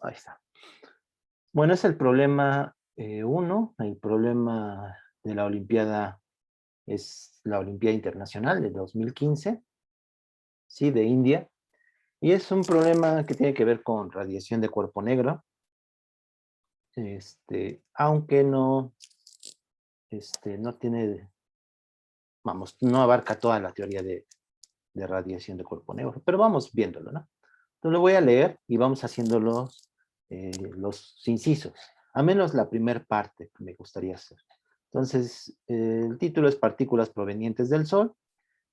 Ahí está. Bueno, es el problema 1. El problema de la Olimpiada es la Olimpiada Internacional de 2015, sí, de India. Y es un problema que tiene que ver con radiación de cuerpo negro, aunque no, no tiene, vamos, no abarca toda la teoría de radiación de cuerpo negro, pero vamos viéndolo, ¿no? Entonces lo voy a leer y vamos haciendo los incisos, a menos la primera parte que me gustaría hacer. Entonces, el título es Partículas provenientes del Sol.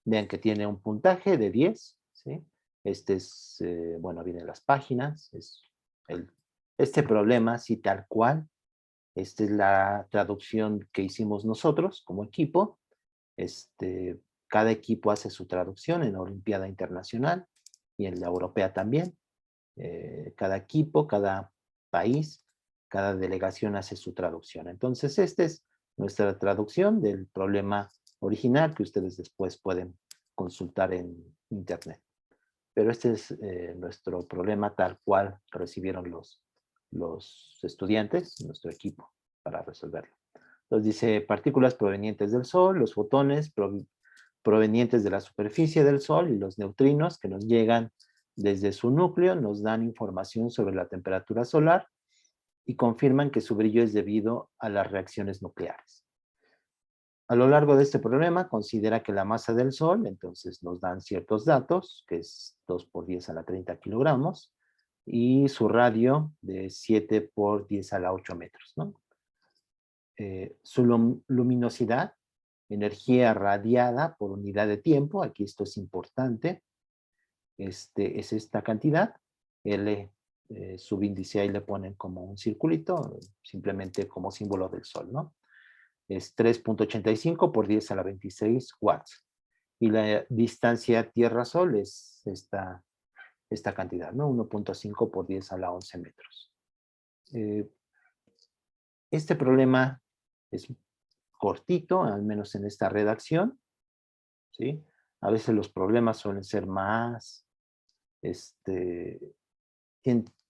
Vean que tiene un puntaje de 10, ¿sí? Bueno, vienen las páginas, el, este problema, sí, tal cual. Esta es la traducción que hicimos nosotros como equipo. Este, Cada equipo hace su traducción en la Olimpiada Internacional y en la Europea también. Cada equipo, cada país, cada delegación hace su traducción. Entonces, esta es nuestra traducción del problema original que ustedes después pueden consultar en internet. Pero este es nuestro problema tal cual recibieron los estudiantes, nuestro equipo, para resolverlo. Entonces dice, partículas provenientes del Sol, los fotones provenientes de la superficie del Sol y los neutrinos que nos llegan desde su núcleo nos dan información sobre la temperatura solar y confirman que su brillo es debido a las reacciones nucleares. A lo largo de este problema, considera que la masa del Sol, entonces nos dan ciertos datos, que es 2 por 10 a la 30 kilogramos, y su radio de 7 por 10 a la 8 metros, ¿no? Su luminosidad, energía radiada por unidad de tiempo, aquí esto es importante, es esta cantidad, L subíndice ahí le ponen como un circulito, simplemente como símbolo del Sol, ¿no? Es 3.85 por 10 a la 26 watts. Y la distancia Tierra-Sol es esta cantidad, ¿no? 1.5 por 10 a la 11 metros. Este problema es cortito, al menos en esta redacción, ¿sí? A veces los problemas suelen ser más, este,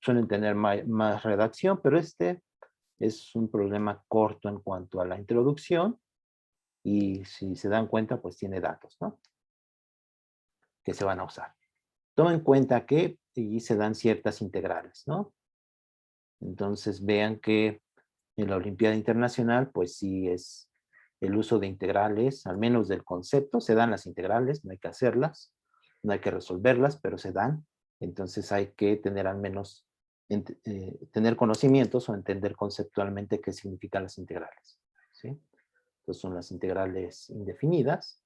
suelen tener más redacción, pero este es un problema corto en cuanto a la introducción y si se dan cuenta, pues tiene datos, ¿no? Que se van a usar. Toma en cuenta que y se dan ciertas integrales, ¿no? Entonces vean que en la Olimpiada Internacional, pues sí es el uso de integrales, al menos del concepto, se dan las integrales, no hay que hacerlas, no hay que resolverlas, pero se dan. Entonces hay que tener al menos, tener conocimientos o entender conceptualmente qué significan las integrales, ¿sí? Entonces son las integrales indefinidas,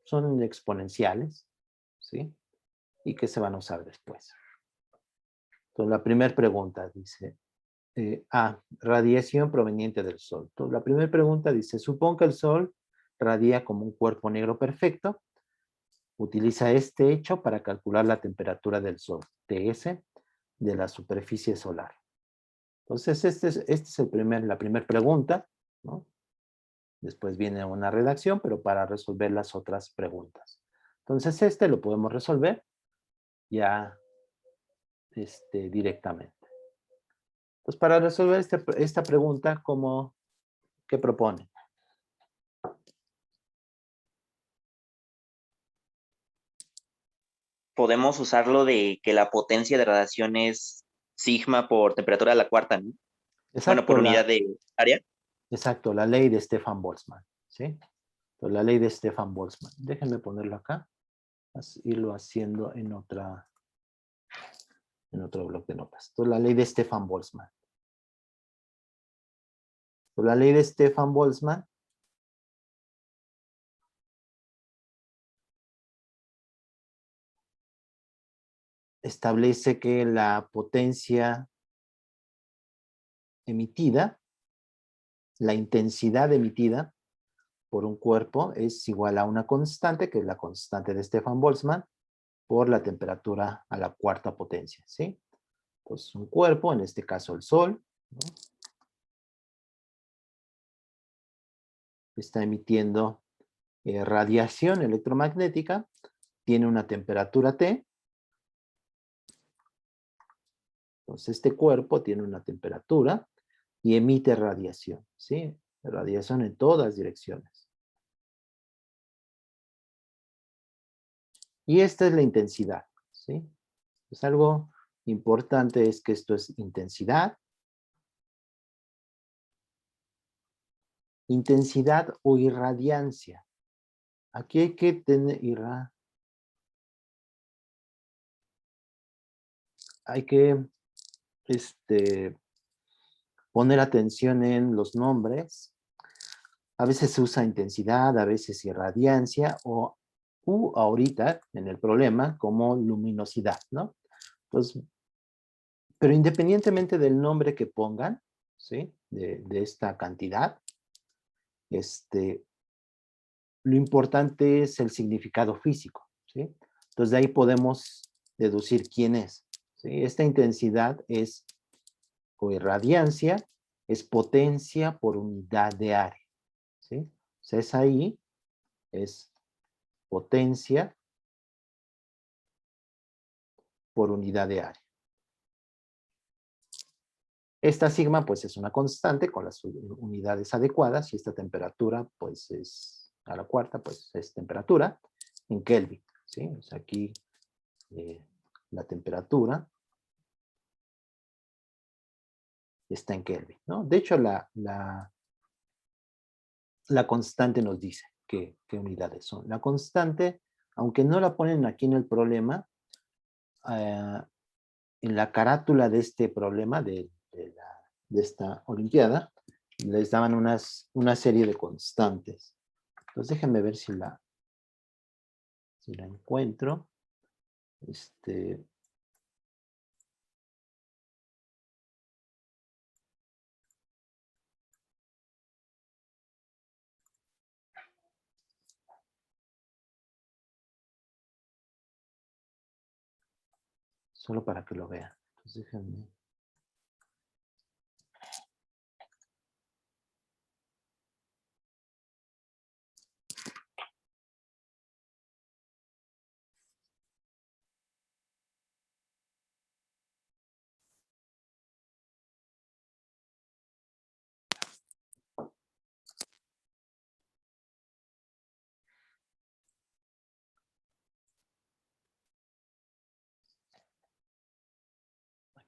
son exponenciales, ¿sí? Y que se van a usar después. Entonces la primera pregunta dice, radiación proveniente del Sol. Entonces, la primera pregunta dice, supón que el Sol radia como un cuerpo negro perfecto. Utiliza este hecho para calcular la temperatura del Sol, TS, de la superficie solar. Entonces, este es la primera pregunta, ¿no? Después viene una redacción, pero para resolver las otras preguntas. Entonces, lo podemos resolver ya directamente. Entonces, para resolver esta pregunta, ¿qué propone? Podemos usarlo de que la potencia de radiación es sigma por temperatura a la cuarta, ¿no? Bueno, Exacto, por unidad de área. exacto, la ley de Stefan Boltzmann, ¿sí? Entonces, la ley de Stefan Boltzmann. Déjenme ponerlo acá, irlo haciendo en otro bloc de notas. Entonces, la ley de Stefan Boltzmann. Entonces, la ley de Stefan Boltzmann establece que la potencia emitida, la intensidad emitida por un cuerpo es igual a una constante, que es la constante de Stefan Boltzmann, por la temperatura a la cuarta potencia, ¿sí? Pues un cuerpo, en este caso el Sol, ¿no? Está emitiendo radiación electromagnética, tiene una temperatura T, Entonces, este cuerpo tiene una temperatura y emite radiación, ¿sí? Radiación en todas direcciones. Y esta es la intensidad, ¿sí? Pues algo importante es que esto es intensidad. Intensidad o irradiancia. Aquí hay que tener, hay que poner atención en los nombres. A veces se usa intensidad, a veces irradiancia, o ahorita, en el problema, como luminosidad, ¿no? Entonces, pero independientemente del nombre que pongan, ¿sí? De esta cantidad, lo importante es el significado físico, ¿sí? Entonces, de ahí podemos deducir quién es, ¿sí? Esta intensidad es, o irradiancia, es potencia por unidad de área, ¿sí? O sea, es ahí, es potencia por unidad de área. Esta sigma, pues, es una constante con las unidades adecuadas y esta temperatura, pues, es a la cuarta, pues, es temperatura en Kelvin, ¿sí? O sea, aquí la temperatura está en Kelvin, ¿no? De hecho, la constante nos dice qué unidades son. La constante, aunque no la ponen aquí en el problema, en la carátula de este problema, de esta olimpiada, les daban una serie de constantes. Entonces déjenme ver si la encuentro. Solo para que lo vean. Entonces déjenme.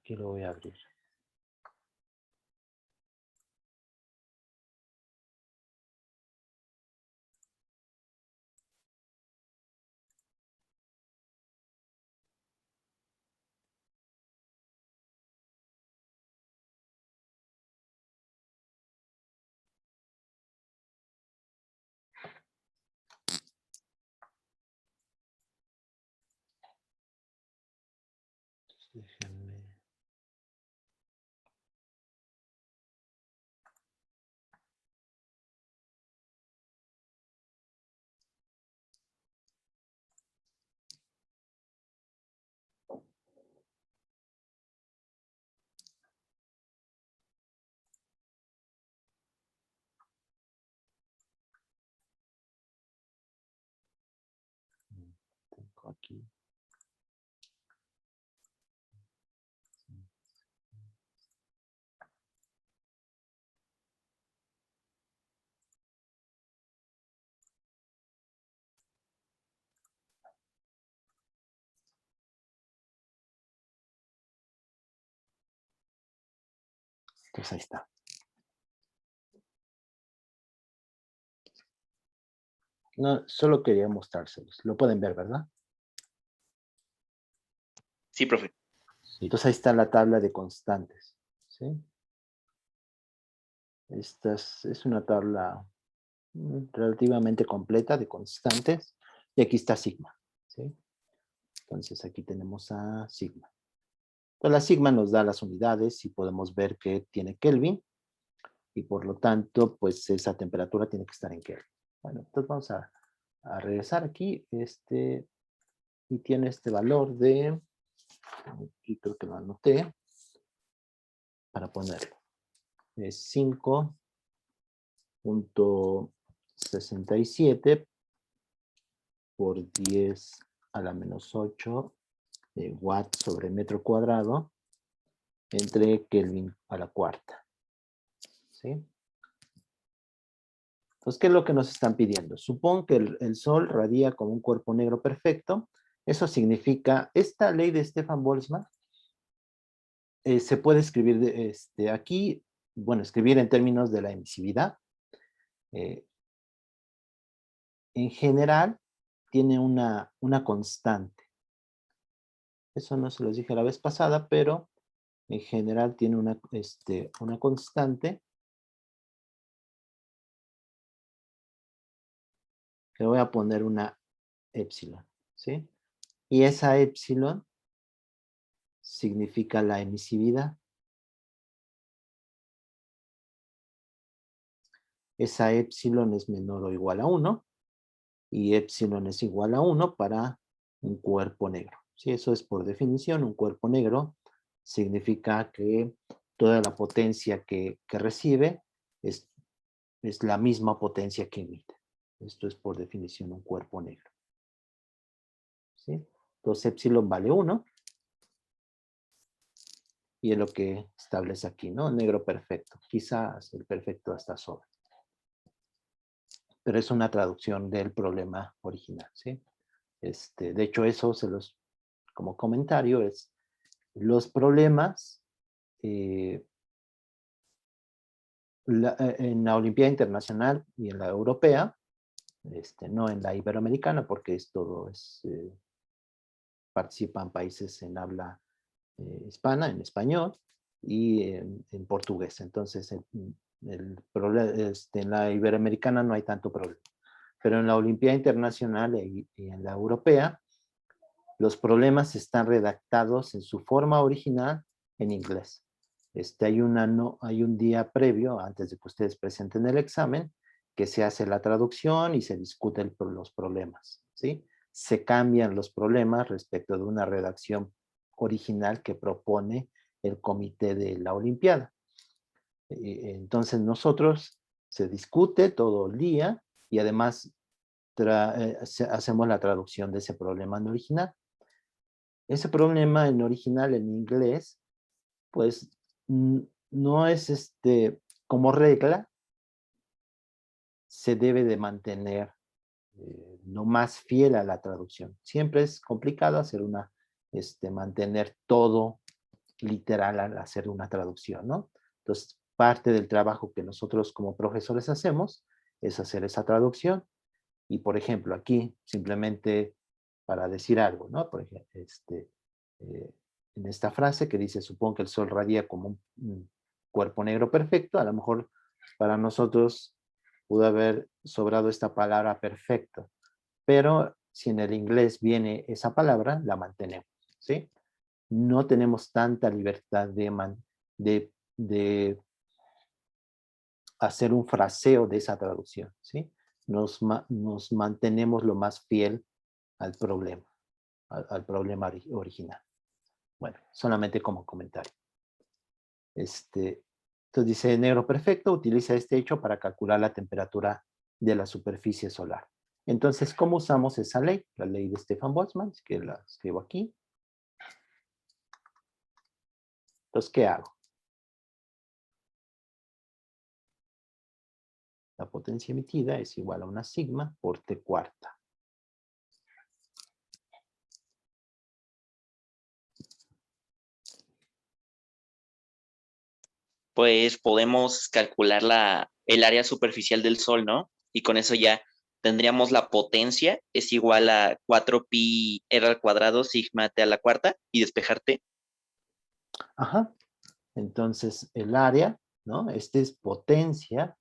Aquí lo voy a abrir. Déjenme. Tengo aquí. Entonces ahí está. No, solo quería mostrárselos. Lo pueden ver, ¿verdad? Sí, profe. Entonces ahí está la tabla de constantes, ¿sí? Esta es una tabla relativamente completa de constantes. Y aquí está sigma, ¿sí? Entonces aquí tenemos a sigma. Entonces la sigma nos da las unidades y podemos ver que tiene Kelvin. Y por lo tanto, pues esa temperatura tiene que estar en Kelvin. Bueno, entonces vamos a regresar aquí. Y tiene este valor de, aquí creo que lo anoté, para ponerlo. Es 5.67 por 10 a la menos 8 watts sobre metro cuadrado entre Kelvin a la cuarta. ¿Sí? Entonces, ¿qué es lo que nos están pidiendo? Supón que el Sol radia como un cuerpo negro perfecto. Eso significa, esta ley de Stefan Boltzmann se puede escribir aquí, bueno, escribir en términos de la emisividad. En general, tiene una constante. Eso no se los dije la vez pasada, pero en general tiene una constante. Le voy a poner una epsilon, ¿sí? Y esa epsilon significa la emisividad. Esa epsilon es menor o igual a 1 y epsilon es igual a 1 para un cuerpo negro. ¿Sí? Eso es por definición. Un cuerpo negro significa que toda la potencia que recibe es la misma potencia que emite. Esto es por definición un cuerpo negro. ¿Sí? Entonces epsilon vale 1. Y es lo que establece aquí, ¿no? Negro perfecto. Quizás el perfecto hasta sobra. Pero es una traducción del problema original, ¿sí? De hecho, eso como comentario, es los problemas en la Olimpiada Internacional y en la Europea, no en la Iberoamericana, porque participan países en habla hispana, en español, y en portugués. Entonces, en la Iberoamericana no hay tanto problema. Pero en la Olimpiada Internacional y en la Europea, los problemas están redactados en su forma original en inglés. Hay un día previo, antes de que ustedes presenten el examen, que se hace la traducción y se discuten los problemas, ¿sí? Se cambian los problemas respecto de una redacción original que propone el comité de la Olimpiada. Entonces nosotros se discute todo el día y además hacemos la traducción de ese problema en original. Ese problema en original en inglés, pues no es como regla, se debe de mantener lo más fiel a la traducción. Siempre es complicado mantener todo literal al hacer una traducción, ¿no? Entonces, parte del trabajo que nosotros como profesores hacemos es hacer esa traducción. Y, por ejemplo, aquí, simplemente para decir algo, ¿no? Por ejemplo, en esta frase que dice, supongo que el Sol radia como un cuerpo negro perfecto, a lo mejor para nosotros pudo haber sobrado esta palabra perfecto, pero si en el inglés viene esa palabra, la mantenemos, ¿sí? No tenemos tanta libertad de hacer un fraseo de esa traducción, ¿sí? Nos mantenemos lo más fiel al problema, al problema original. Bueno, solamente como comentario. Entonces dice, negro perfecto utiliza este hecho para calcular la temperatura de la superficie solar. Entonces, ¿cómo usamos esa ley? La ley de Stefan Boltzmann, que la escribo aquí. Entonces, ¿qué hago? La potencia emitida es igual a una sigma por T cuarta. Pues podemos calcular el área superficial del Sol, ¿no? Y con eso ya tendríamos la potencia, es igual a 4pi r al cuadrado sigma t a la cuarta y despejarte. Ajá. Entonces, el área, ¿no? Es potencia.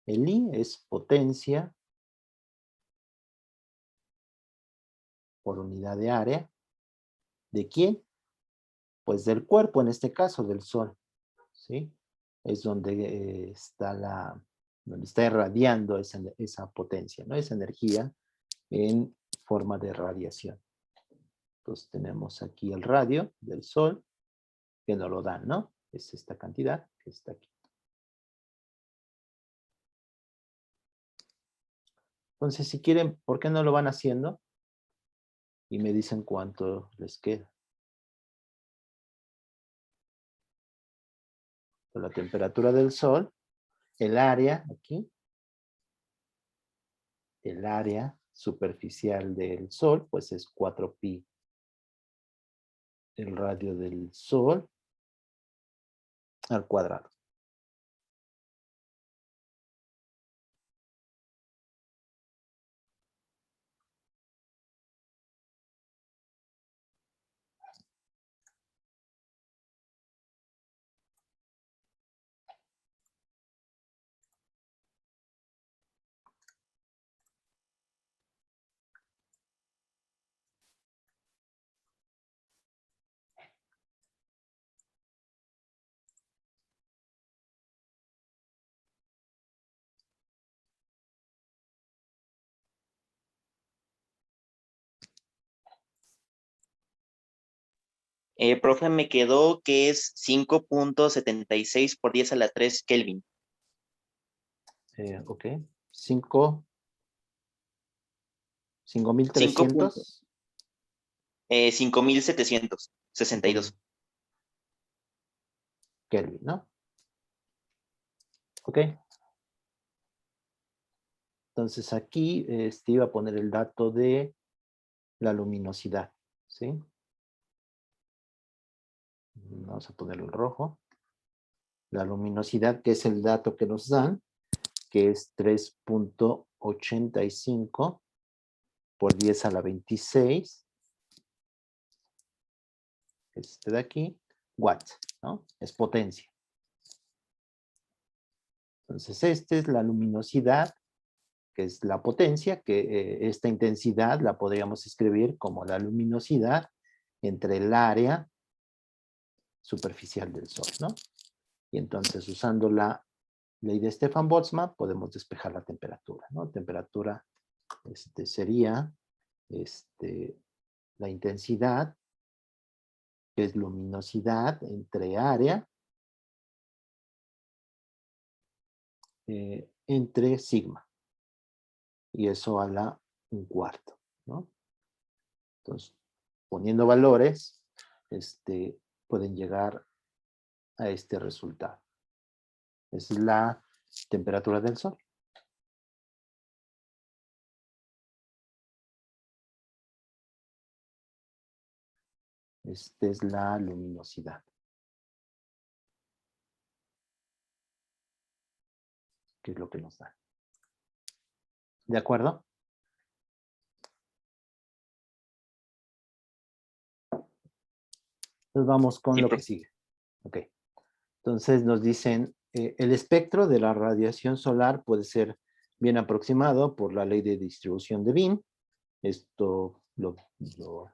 El I es potencia por unidad de área. ¿De quién? Pues del cuerpo, en este caso, del Sol, ¿sí? Es donde donde está irradiando esa potencia, ¿no? Esa energía en forma de radiación. Entonces tenemos aquí el radio del Sol, que nos lo dan, ¿no? Es esta cantidad que está aquí. Entonces, si quieren, ¿por qué no lo van haciendo? Y me dicen cuánto les queda. la temperatura del Sol, el área, aquí, el área superficial del Sol, pues es 4pi el radio del Sol al cuadrado. Profe, me quedó que es 5.76 por 10 a la 3 Kelvin. Ok, 5.300. 5.762. Kelvin, ¿no? Ok. Entonces aquí iba a poner el dato de la luminosidad, ¿sí? Vamos a ponerlo en rojo. La luminosidad, que es el dato que nos dan, que es 3.85 por 10 a la 26. Este de aquí, watts, ¿no? Es potencia. Entonces, esta es la luminosidad, que es la potencia, que esta intensidad la podríamos escribir como la luminosidad entre el área superficial del Sol, ¿no? Y entonces, usando la ley de Stefan-Boltzmann, podemos despejar la temperatura, ¿no? Temperatura sería la intensidad, que es luminosidad entre área, entre sigma. Y eso a la 1/4, ¿no? Entonces, poniendo valores, pueden llegar a este resultado. Es la temperatura del Sol. Esta es la luminosidad. Que es lo que nos da. ¿De acuerdo? Entonces vamos con Sí, lo que profe. sigue. Ok. Entonces nos dicen, el espectro de la radiación solar puede ser bien aproximado por la ley de distribución de Wien. Esto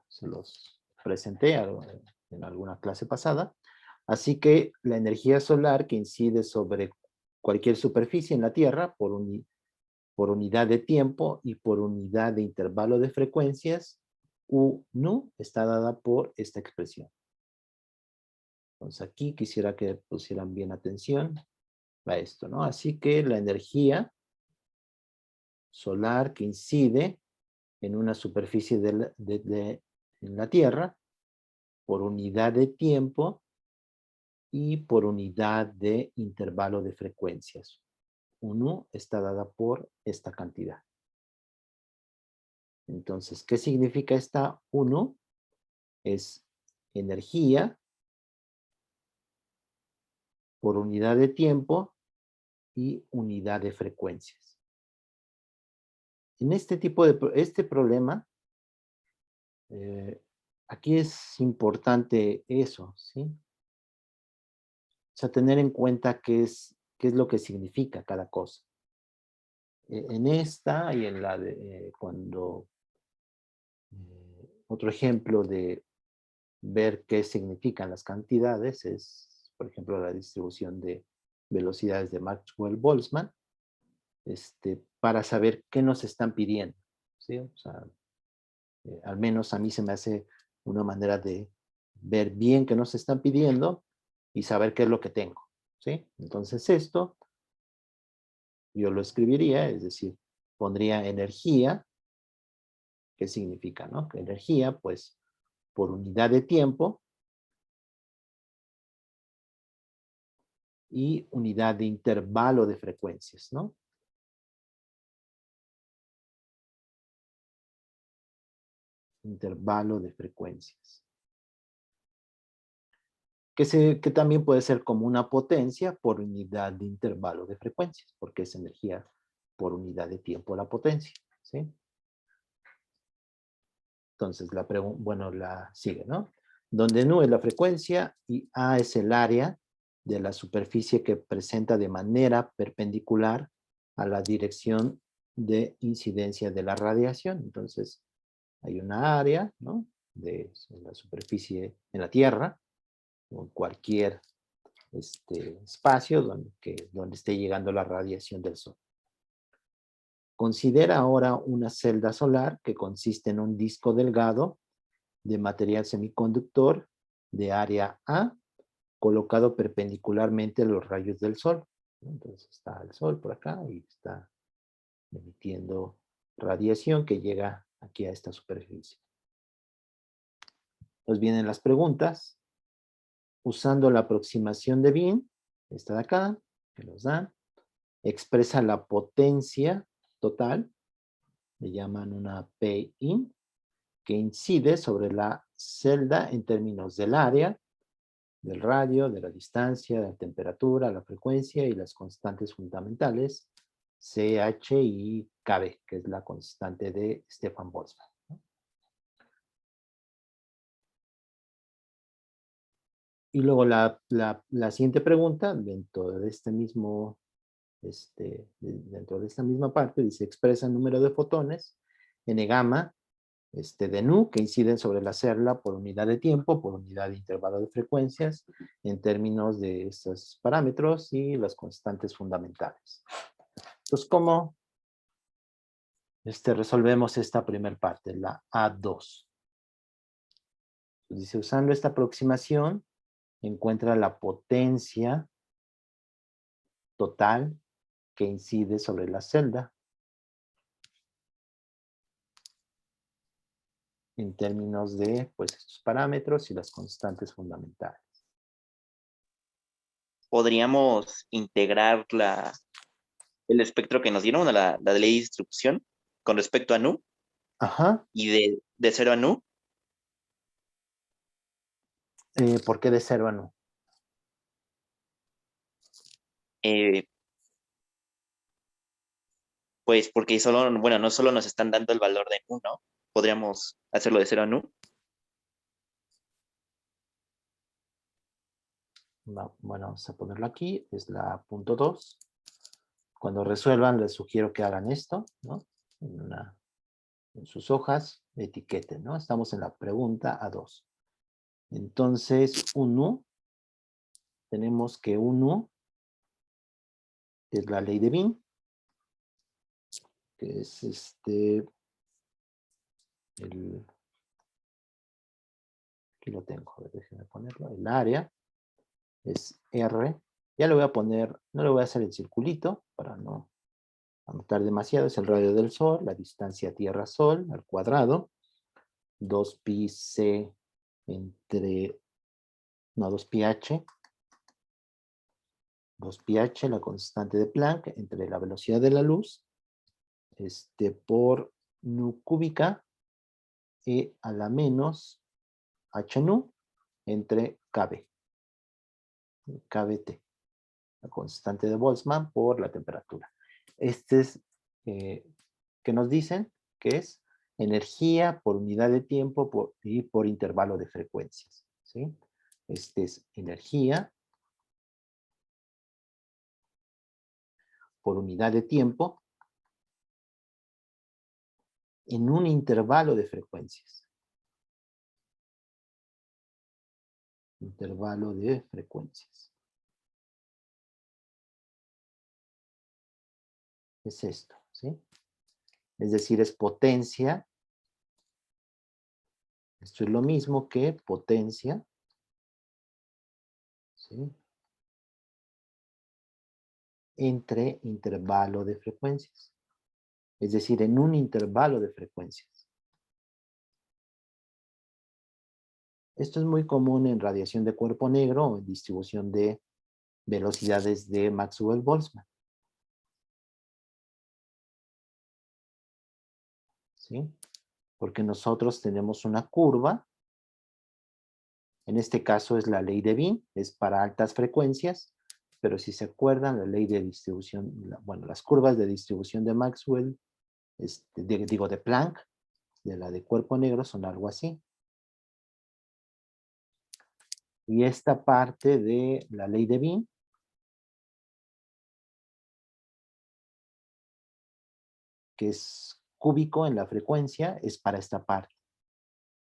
se los presenté en alguna clase pasada. Así que la energía solar que incide sobre cualquier superficie en la Tierra por unidad de tiempo y por unidad de intervalo de frecuencias, U nu, está dada por esta expresión. Entonces aquí quisiera que pusieran bien atención a esto, ¿no? Así que la energía solar que incide en una superficie en la Tierra por unidad de tiempo y por unidad de intervalo de frecuencias. U está dada por esta cantidad. Entonces, ¿qué significa esta U? Es energía por unidad de tiempo y unidad de frecuencias. En este tipo de problema, aquí es importante eso, ¿sí? O sea, tener en cuenta qué es lo que significa cada cosa. En esta y en la de cuando otro ejemplo de ver qué significan las cantidades es, por ejemplo, la distribución de velocidades de Maxwell-Boltzmann, para saber qué nos están pidiendo, ¿sí? O sea, al menos a mí se me hace una manera de ver bien qué nos están pidiendo y saber qué es lo que tengo, ¿sí? Entonces esto yo lo escribiría, es decir, pondría energía. ¿Qué significa, no? Que energía, pues, por unidad de tiempo y unidad de intervalo de frecuencias, ¿no? Intervalo de frecuencias. Que también puede ser como una potencia por unidad de intervalo de frecuencias, porque es energía por unidad de tiempo la potencia, ¿sí? Entonces, la pregunta, bueno, la sigue, ¿no? Donde nu es la frecuencia y A es el área de la superficie que presenta de manera perpendicular a la dirección de incidencia de la radiación. Entonces, hay una área, ¿no? De la superficie en la Tierra, o en cualquier espacio donde esté llegando la radiación del Sol. Considera ahora una celda solar que consiste en un disco delgado de material semiconductor de área A, colocado perpendicularmente a los rayos del Sol. Entonces está el Sol por acá y está emitiendo radiación que llega aquí a esta superficie. Entonces vienen las preguntas. Usando la aproximación de Wien, esta de acá, que nos dan, expresa la potencia total, le llaman una P-in, que incide sobre la celda en términos del área, del radio, de la distancia, de la temperatura, la frecuencia y las constantes fundamentales, CH y KB, que es la constante de Stefan Boltzmann. Y luego la siguiente pregunta, dentro de este mismo, dentro de esta misma parte, dice, expresa el número de fotones n gamma de nu que inciden sobre la celda por unidad de tiempo, por unidad de intervalo de frecuencias, en términos de estos parámetros y las constantes fundamentales. Entonces, ¿cómo resolvemos esta primera parte, la A2? Entonces, dice, usando esta aproximación, encuentra la potencia total que incide sobre la celda en términos de pues, estos parámetros y las constantes fundamentales. Podríamos integrar el espectro que nos dieron, la ley de distribución, con respecto a nu, Ajá. y de 0 a nu. ¿Por qué de 0 a nu? Pues porque solo, bueno, no solo nos están dando el valor de nu, ¿no? Podríamos hacerlo de 0 a nu. No, bueno, vamos a ponerlo aquí, es la punto 2. Cuando resuelvan, les sugiero que hagan esto, ¿no? En sus hojas, etiqueten, ¿no? Estamos en la pregunta A2. Entonces, un nu, tenemos que un nu es la ley de Wien, que es aquí lo tengo, a ver, déjenme ponerlo, el área es R, ya le voy a poner, no le voy a hacer el circulito para no anotar demasiado, es el radio del Sol, la distancia Tierra-Sol al cuadrado, 2pi c entre, no, 2pi h, 2pi h, la constante de Planck, entre la velocidad de la luz, por nu cúbica, e a la menos h nu, entre kb, kbt, la constante de Boltzmann por la temperatura. Este es, que nos dicen que es energía por unidad de tiempo y por intervalo de frecuencias, ¿sí? Este es energía por unidad de tiempo en un intervalo de frecuencias. Intervalo de frecuencias. Es esto, ¿sí? Es decir, es potencia. Esto es lo mismo que potencia, ¿sí? Entre intervalo de frecuencias. Es decir, en un intervalo de frecuencias. Esto es muy común en radiación de cuerpo negro o en distribución de velocidades de Maxwell-Boltzmann. ¿Sí? Porque nosotros tenemos una curva. En este caso es la ley de Wien, es para altas frecuencias, pero si se acuerdan, la ley de distribución, bueno, las curvas de distribución de Maxwell, digo de Planck, de la de cuerpo negro, son algo así. Y esta parte de la ley de Wien, que es cúbico en la frecuencia, es para esta parte.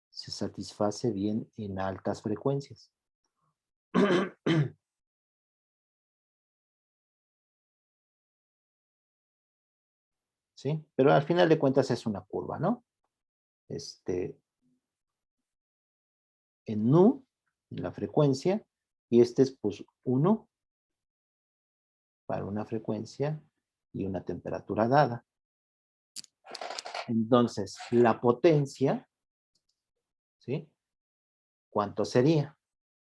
Se satisface bien en altas frecuencias. ¿Sí? Pero al final de cuentas es una curva, ¿no? En nu, en la frecuencia, y este es pues 1 para una frecuencia y una temperatura dada. Entonces, la potencia, ¿sí? ¿Cuánto sería?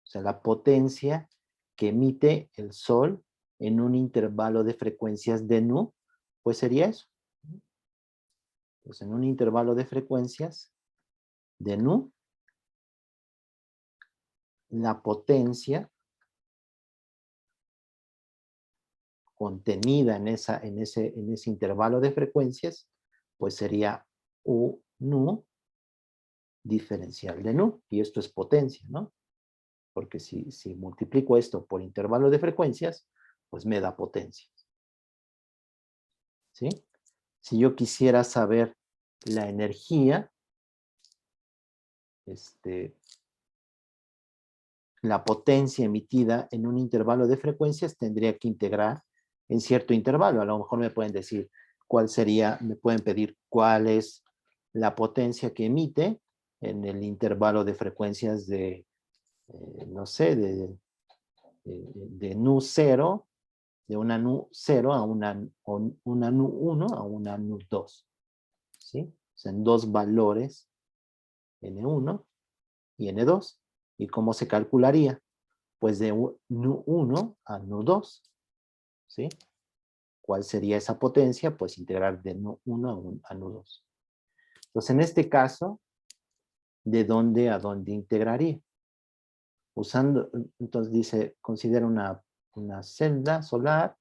O sea, la potencia que emite el Sol en un intervalo de frecuencias de nu, pues sería eso. Pues en un intervalo de frecuencias de nu, la potencia contenida en ese intervalo de frecuencias, pues sería U nu diferencial de nu, y esto es potencia, ¿no? Porque si multiplico esto por intervalo de frecuencias, pues me da potencia. ¿Sí? Si yo quisiera saber la energía, la potencia emitida en un intervalo de frecuencias, tendría que integrar en cierto intervalo. A lo mejor me pueden decir cuál sería, me pueden pedir cuál es la potencia que emite en el intervalo de frecuencias de, no sé, de nu 0, de una nu 0 a una nu 1 a una nu 2. ¿Sí? O sea, en dos valores, N1 y N2. ¿Y cómo se calcularía? Pues de nu 1 a nu 2. ¿Sí? ¿Cuál sería esa potencia? Pues integrar de nu 1 a nu 2. Entonces, en este caso, ¿de dónde a dónde integraría? Usando, entonces dice, considera una celda solar,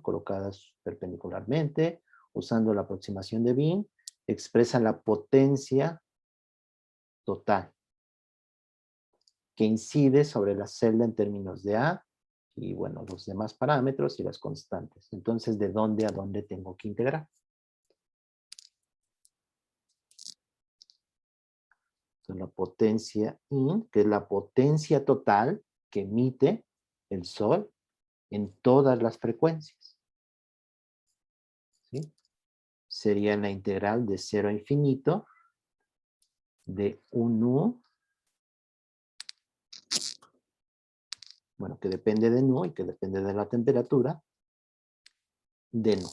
colocadas perpendicularmente, usando la aproximación de Wien, expresa la potencia total que incide sobre la celda en términos de A, y bueno, los demás parámetros y las constantes. Entonces, ¿de dónde a dónde tengo que integrar? Entonces, la potencia in, que es la potencia total que emite el Sol en todas las frecuencias. ¿Sí? Sería la integral de 0 a infinito de 1, bueno, que depende de nu y que depende de la temperatura, de nu.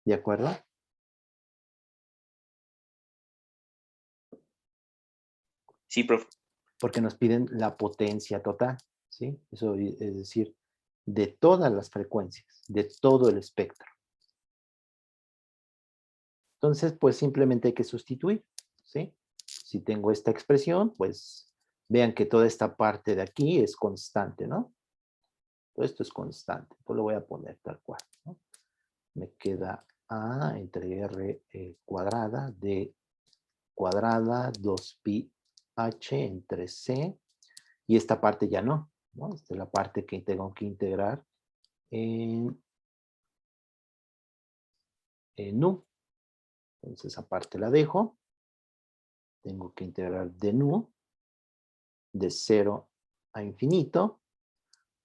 ¿De acuerdo? Sí, profe. Porque nos piden la potencia total, ¿sí? Eso es decir, de todas las frecuencias, de todo el espectro. Entonces, pues simplemente hay que sustituir, ¿sí? Si tengo esta expresión, pues vean que toda esta parte de aquí es constante, ¿no? Todo esto es constante. Pues lo voy a poner tal cual, ¿no? Me queda A entre R cuadrada D cuadrada 2pi H entre C. Y esta parte ya no, ¿no? Esta es la parte que tengo que integrar en nu. Entonces, esa parte la dejo. Tengo que integrar de nu, de 0 a infinito,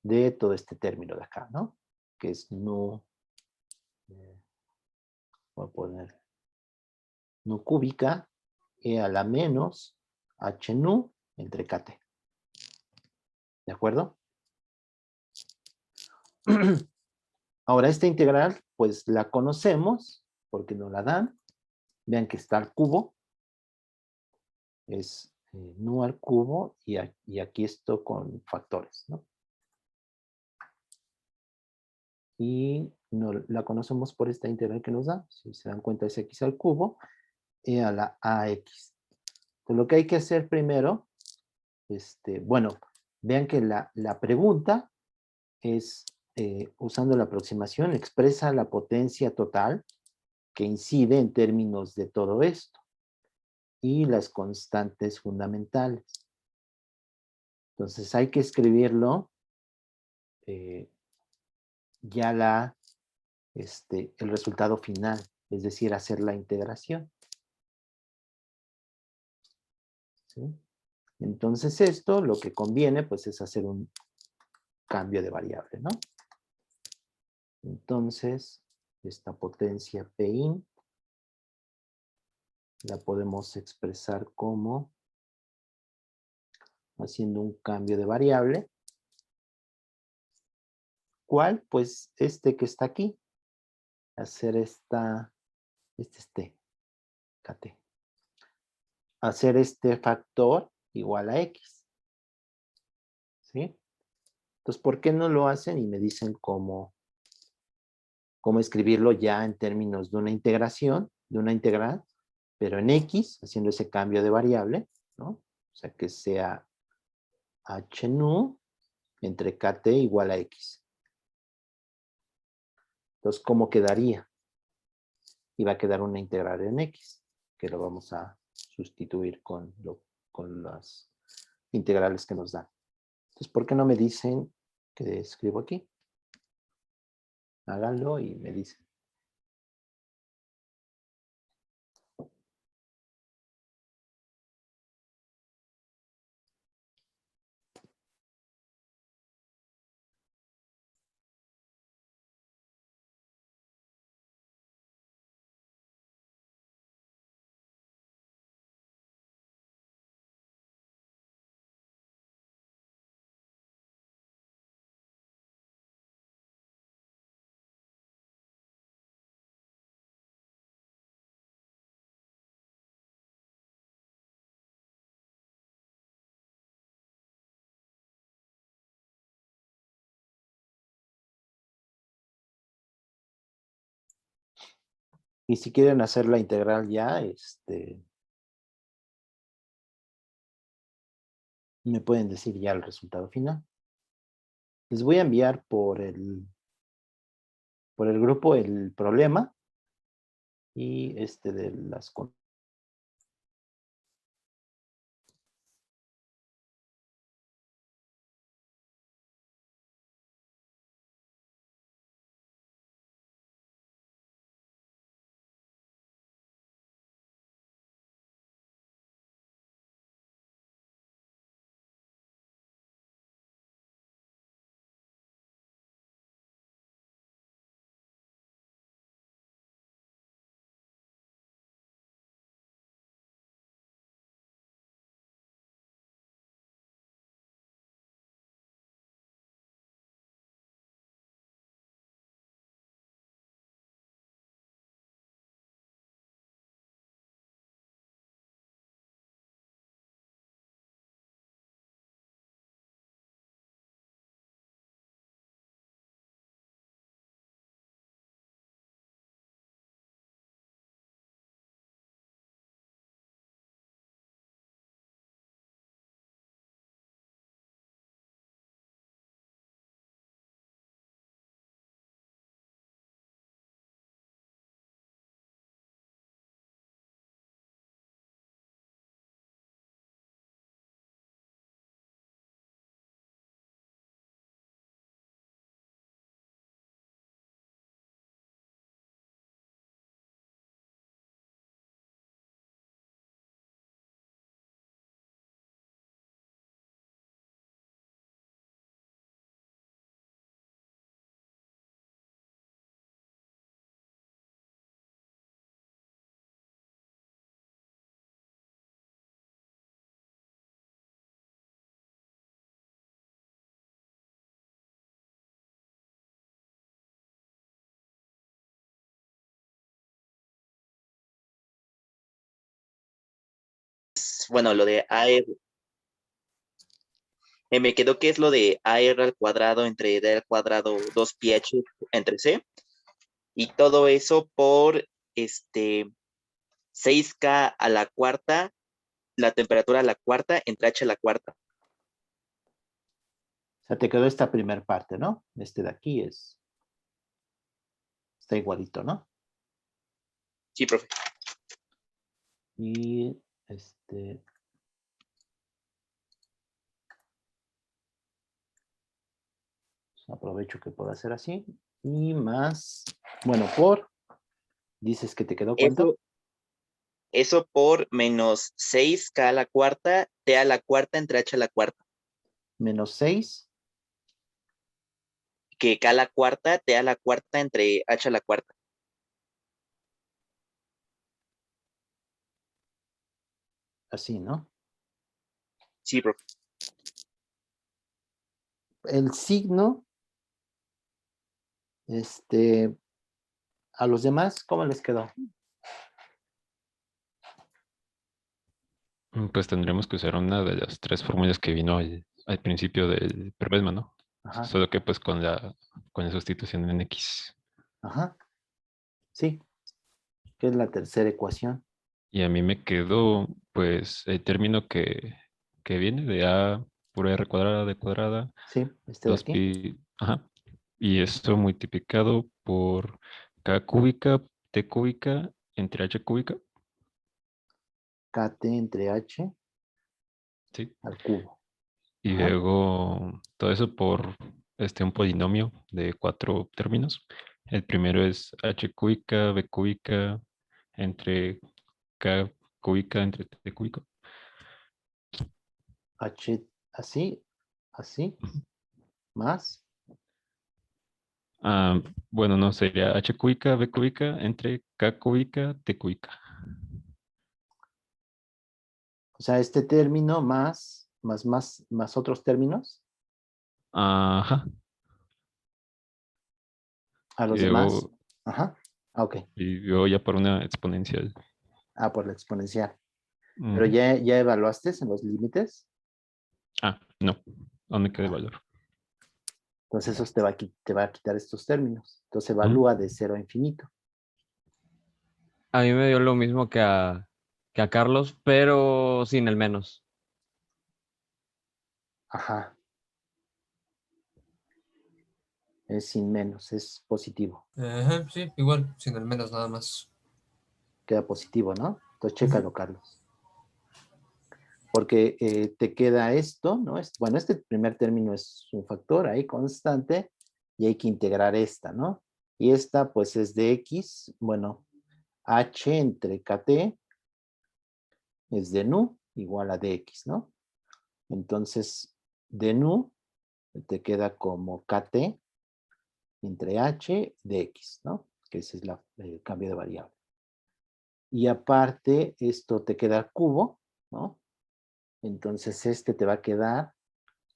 de todo este término de acá, ¿no? Que es nu, voy a poner nu cúbica, e a la menos h nu entre kt. ¿De acuerdo? Ahora, esta integral, pues la conocemos, porque nos la dan. Vean que está al cubo. Es nu al cubo, y aquí esto con factores, ¿no? y no, la conocemos por esta integral que nos da. Si se dan cuenta es x al cubo e a la ax. Entonces, lo que hay que hacer primero, bueno, vean que la pregunta es, usando la aproximación, expresa la potencia total que incide en términos de todo esto y las constantes fundamentales. Entonces hay que escribirlo ya el resultado final, es decir, hacer la integración. ¿Sí? Entonces esto lo que conviene pues es hacer un cambio de variable, ¿no? Entonces esta potencia Pin la podemos expresar como haciendo un cambio de variable. ¿Cuál? Pues este que está aquí. Hacer KT. Hacer este factor igual a X. ¿Sí? Entonces, ¿por qué no lo hacen? Y me dicen cómo escribirlo ya en términos de una integración, de una integral, pero en X, haciendo ese cambio de variable, ¿no? O sea, que sea h nu entre kt igual a X. Entonces, ¿cómo quedaría? Y va a quedar una integral en X, que lo vamos a sustituir con las integrales que nos dan. Entonces, ¿por qué no me dicen que escribo aquí? Háganlo y me dicen. Y si quieren hacer la integral ya, me pueden decir ya el resultado final. Les voy a enviar por el grupo el problema y de las Bueno, lo de AE, Me quedó que es lo de AR al cuadrado entre D al cuadrado 2πh entre C. Y todo eso por 6K a la cuarta, la temperatura a la cuarta entre H a la cuarta. O sea, te quedó esta primer parte, ¿no? Este de aquí está igualito, ¿no? Sí, profe. Y aprovecho que puedo hacer así. Y más, bueno, dices que te quedó ¿cuánto? Eso por menos 6K a la cuarta, T a la cuarta entre H a la cuarta. Menos 6. Que K a la cuarta, T a la cuarta entre H a la cuarta. Así, ¿no? Sí, profe. El signo, a los demás, ¿cómo les quedó? Pues tendremos que usar una de las tres fórmulas que vino al principio del problema, ¿no? Ajá, Solo que pues con la sustitución en X. ajá. Sí, que es la tercera ecuación. Y a mí me quedó pues el término que viene de A por R cuadrada de cuadrada, Sí, este de aquí. 2pi, ajá. Y esto multiplicado por K cúbica, T cúbica entre H cúbica, KT entre H ¿sí? al cubo. Y Ajá. luego todo eso por un polinomio de cuatro términos. El primero es h cúbica, b cúbica, entre k cúbica, entre t cúbico. H así, así, más Ah, bueno, no, sería h cúbica, b cúbica, entre k cúbica, t cúbica. o sea, este término más otros términos Ajá. a Y los demás. luego, Ajá. Ok. y luego ya por una exponencial. Ah, por la exponencial. Pero Ujú. ya evaluaste en los límites. Ah, no, ¿dónde queda el Ah, valor? entonces eso te va a quitar estos términos. Entonces Ujú. evalúa de 0 a infinito. A mí me dio lo mismo que a Carlos, pero sin el menos. Ajá. Es sin menos, es positivo. Ajá, sí, igual, sin el menos nada más. Queda positivo, ¿no? Entonces Ujú. chécalo, Carlos. Porque te queda esto, ¿no? Bueno, este primer término es un factor ahí constante y hay que integrar esta, ¿no? Y esta pues es de x, bueno, h entre kt es de nu igual a dx, ¿no? Entonces, de nu te queda como kt entre h de x, ¿no? Que ese es el cambio de variable. Y aparte, esto te queda cubo, ¿no? Entonces, este te va a quedar,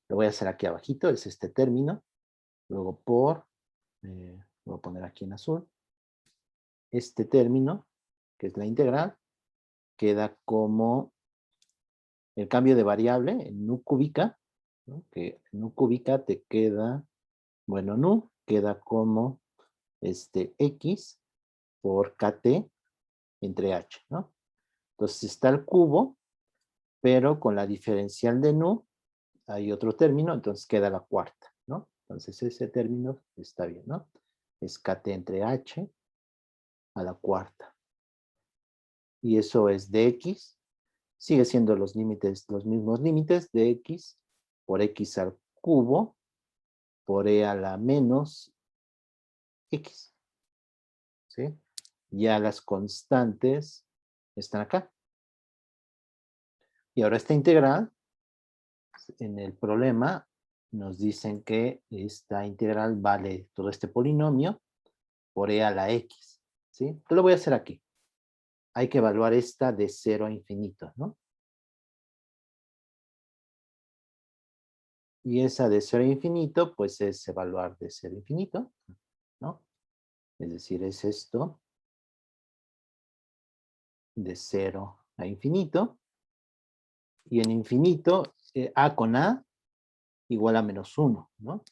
lo voy a hacer aquí abajito, es este término, luego voy a poner aquí en azul, este término, que es la integral, queda como el cambio de variable en nu cúbica, ¿no? Que nu cúbica te queda, bueno, nu queda como x por kt entre h, ¿no? Entonces está el cubo, pero con la diferencial de nu hay otro término, entonces queda la cuarta, ¿no? Entonces ese término está bien, ¿no? Es kt entre h a la cuarta. Y eso es dx. Sigue siendo los mismos límites de x por x al cubo por e a la menos x, ¿sí? Ya las constantes están acá. Y ahora esta integral, en el problema, nos dicen que esta integral vale todo este polinomio por e a la x, ¿sí? Entonces lo voy a hacer aquí. Hay que evaluar esta de 0 a infinito, ¿no? Y esa de 0 a infinito, pues es evaluar de 0 a infinito, ¿no? Es decir, es esto de 0 a infinito. Y en infinito, A con A igual a menos 1, ¿no?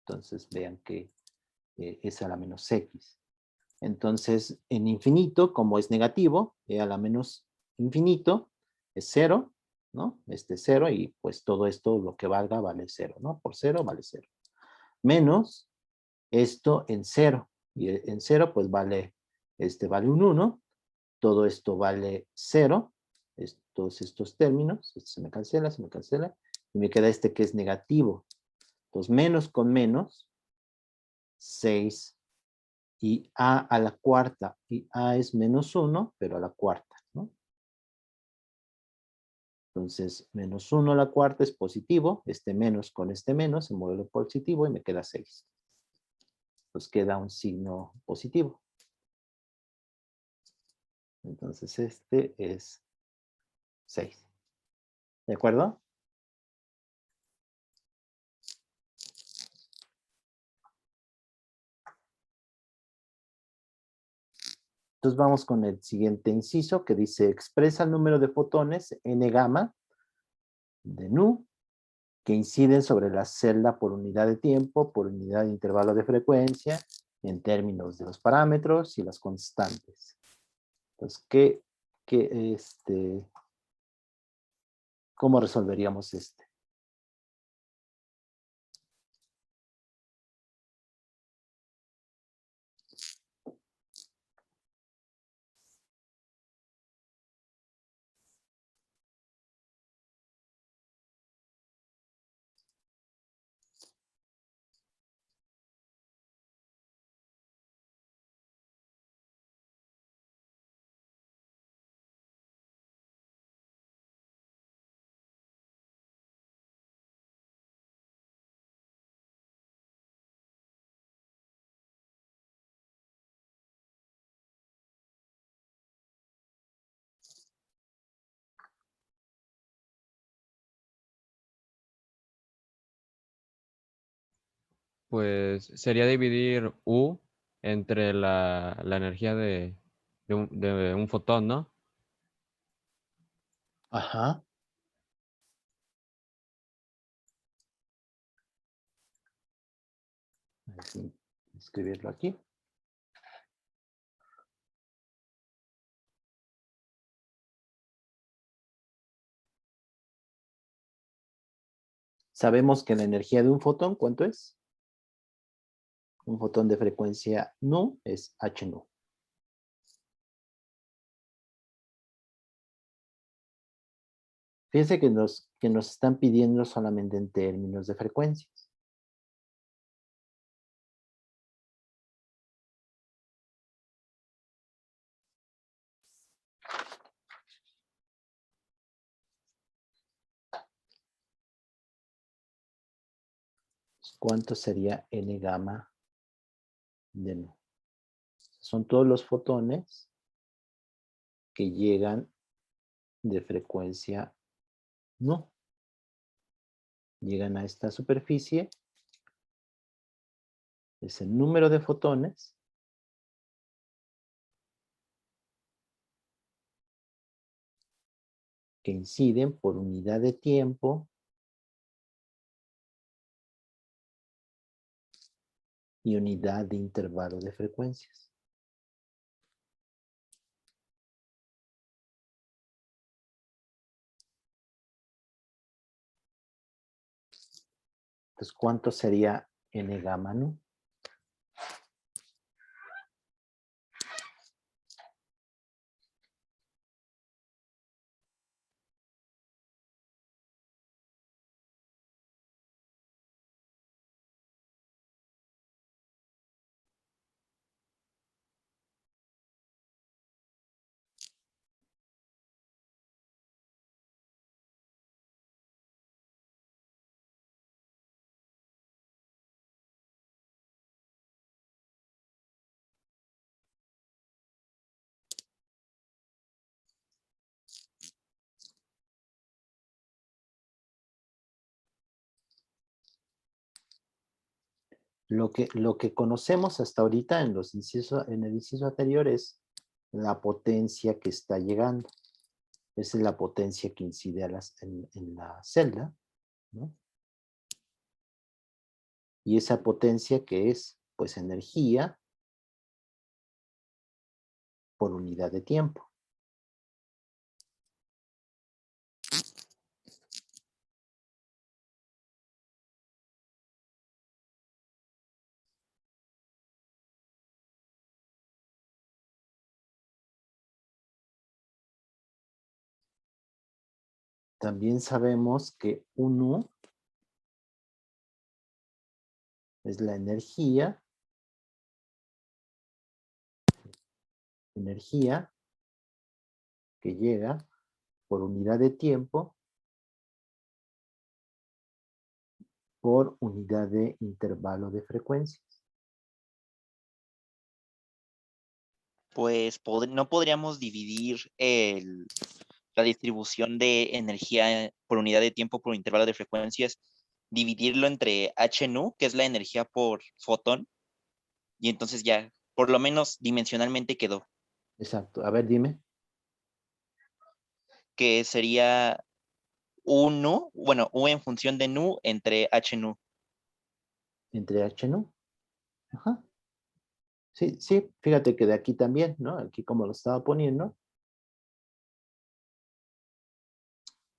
Entonces vean que es a la menos x. Entonces, en infinito, como es negativo, a la menos infinito es 0, ¿no? Este es 0 y pues todo esto, lo que valga, vale 0, ¿no? Por 0 vale 0. Menos esto en 0. Y en 0 pues vale, vale un 1. Todo esto vale 0. Todos estos términos, esto se me cancela. Y me queda este que es negativo. Entonces, menos con menos, 6 y a la cuarta. Y a es menos 1, pero a la cuarta, ¿no? Entonces, menos 1 a la cuarta es positivo. Este menos con este menos se mueve lo positivo y me queda 6. Pues queda un signo positivo. Entonces, este es 6. ¿De acuerdo? Entonces vamos con el siguiente inciso que dice, expresa el número de fotones n gamma de nu que inciden sobre la celda por unidad de tiempo, por unidad de intervalo de frecuencia, en términos de los parámetros y las constantes. Entonces, ¿cómo resolveríamos este? Pues sería dividir U entre la energía de un fotón, ¿no? Ajá. Así, escribirlo aquí. Sabemos que la energía de un fotón, ¿cuánto es? Un fotón de frecuencia nu es h nu. Fíjense que nos están pidiendo solamente en términos de frecuencias. ¿Cuánto sería n gamma de nu? Son todos los fotones que llegan de frecuencia nu. Llegan a esta superficie. Es el número de fotones que inciden por unidad de tiempo y unidad de intervalo de frecuencias. Entonces, ¿cuánto sería n gamma nu? Lo que conocemos hasta ahorita en el inciso anterior es la potencia que está llegando. Esa es la potencia que incide en la celda, ¿no? Y esa potencia que es, pues, energía por unidad de tiempo. También sabemos que 1 es la energía que llega por unidad de tiempo por unidad de intervalo de frecuencias. Pues no podríamos dividir la distribución de energía por unidad de tiempo por intervalo de frecuencias, dividirlo entre h nu, que es la energía por fotón, y entonces ya, por lo menos dimensionalmente quedó, Exacto. A ver, dime. que sería U nu, bueno, U en función de nu entre h nu. Entre H, ¿no? Ajá. Sí, sí, fíjate que de aquí también, ¿no? Aquí como lo estaba poniendo.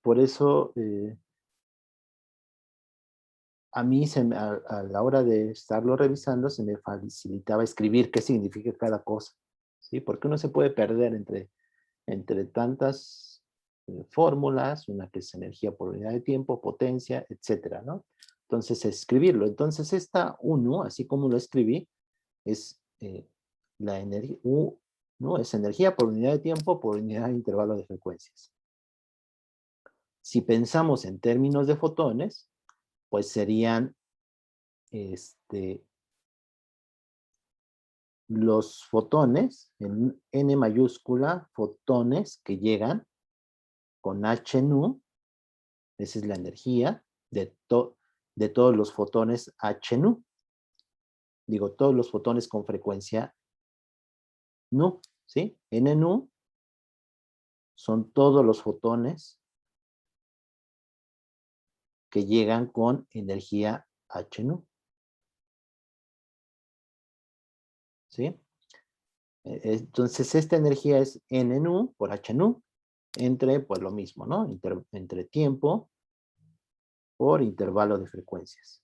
Por eso, a mí a la hora de estarlo revisando se me facilitaba escribir qué significa cada cosa, ¿sí? Porque uno se puede perder entre tantas fórmulas, una que es energía por unidad de tiempo, potencia, etcétera, ¿no? Entonces, escribirlo. Entonces, esta 1, así como lo escribí, es la energía, U, ¿no? Es energía por unidad de tiempo por unidad de intervalo de frecuencias. Si pensamos en términos de fotones, pues serían los fotones, en N mayúscula, fotones que llegan con H nu, esa es la energía de todos los fotones H nu. Digo, todos los fotones con frecuencia nu, ¿sí? N nu son todos los fotones que llegan con energía H nu. ¿Sí? Entonces, esta energía es N nu por H nu entre, pues lo mismo, ¿no? Entre tiempo por intervalo de frecuencias.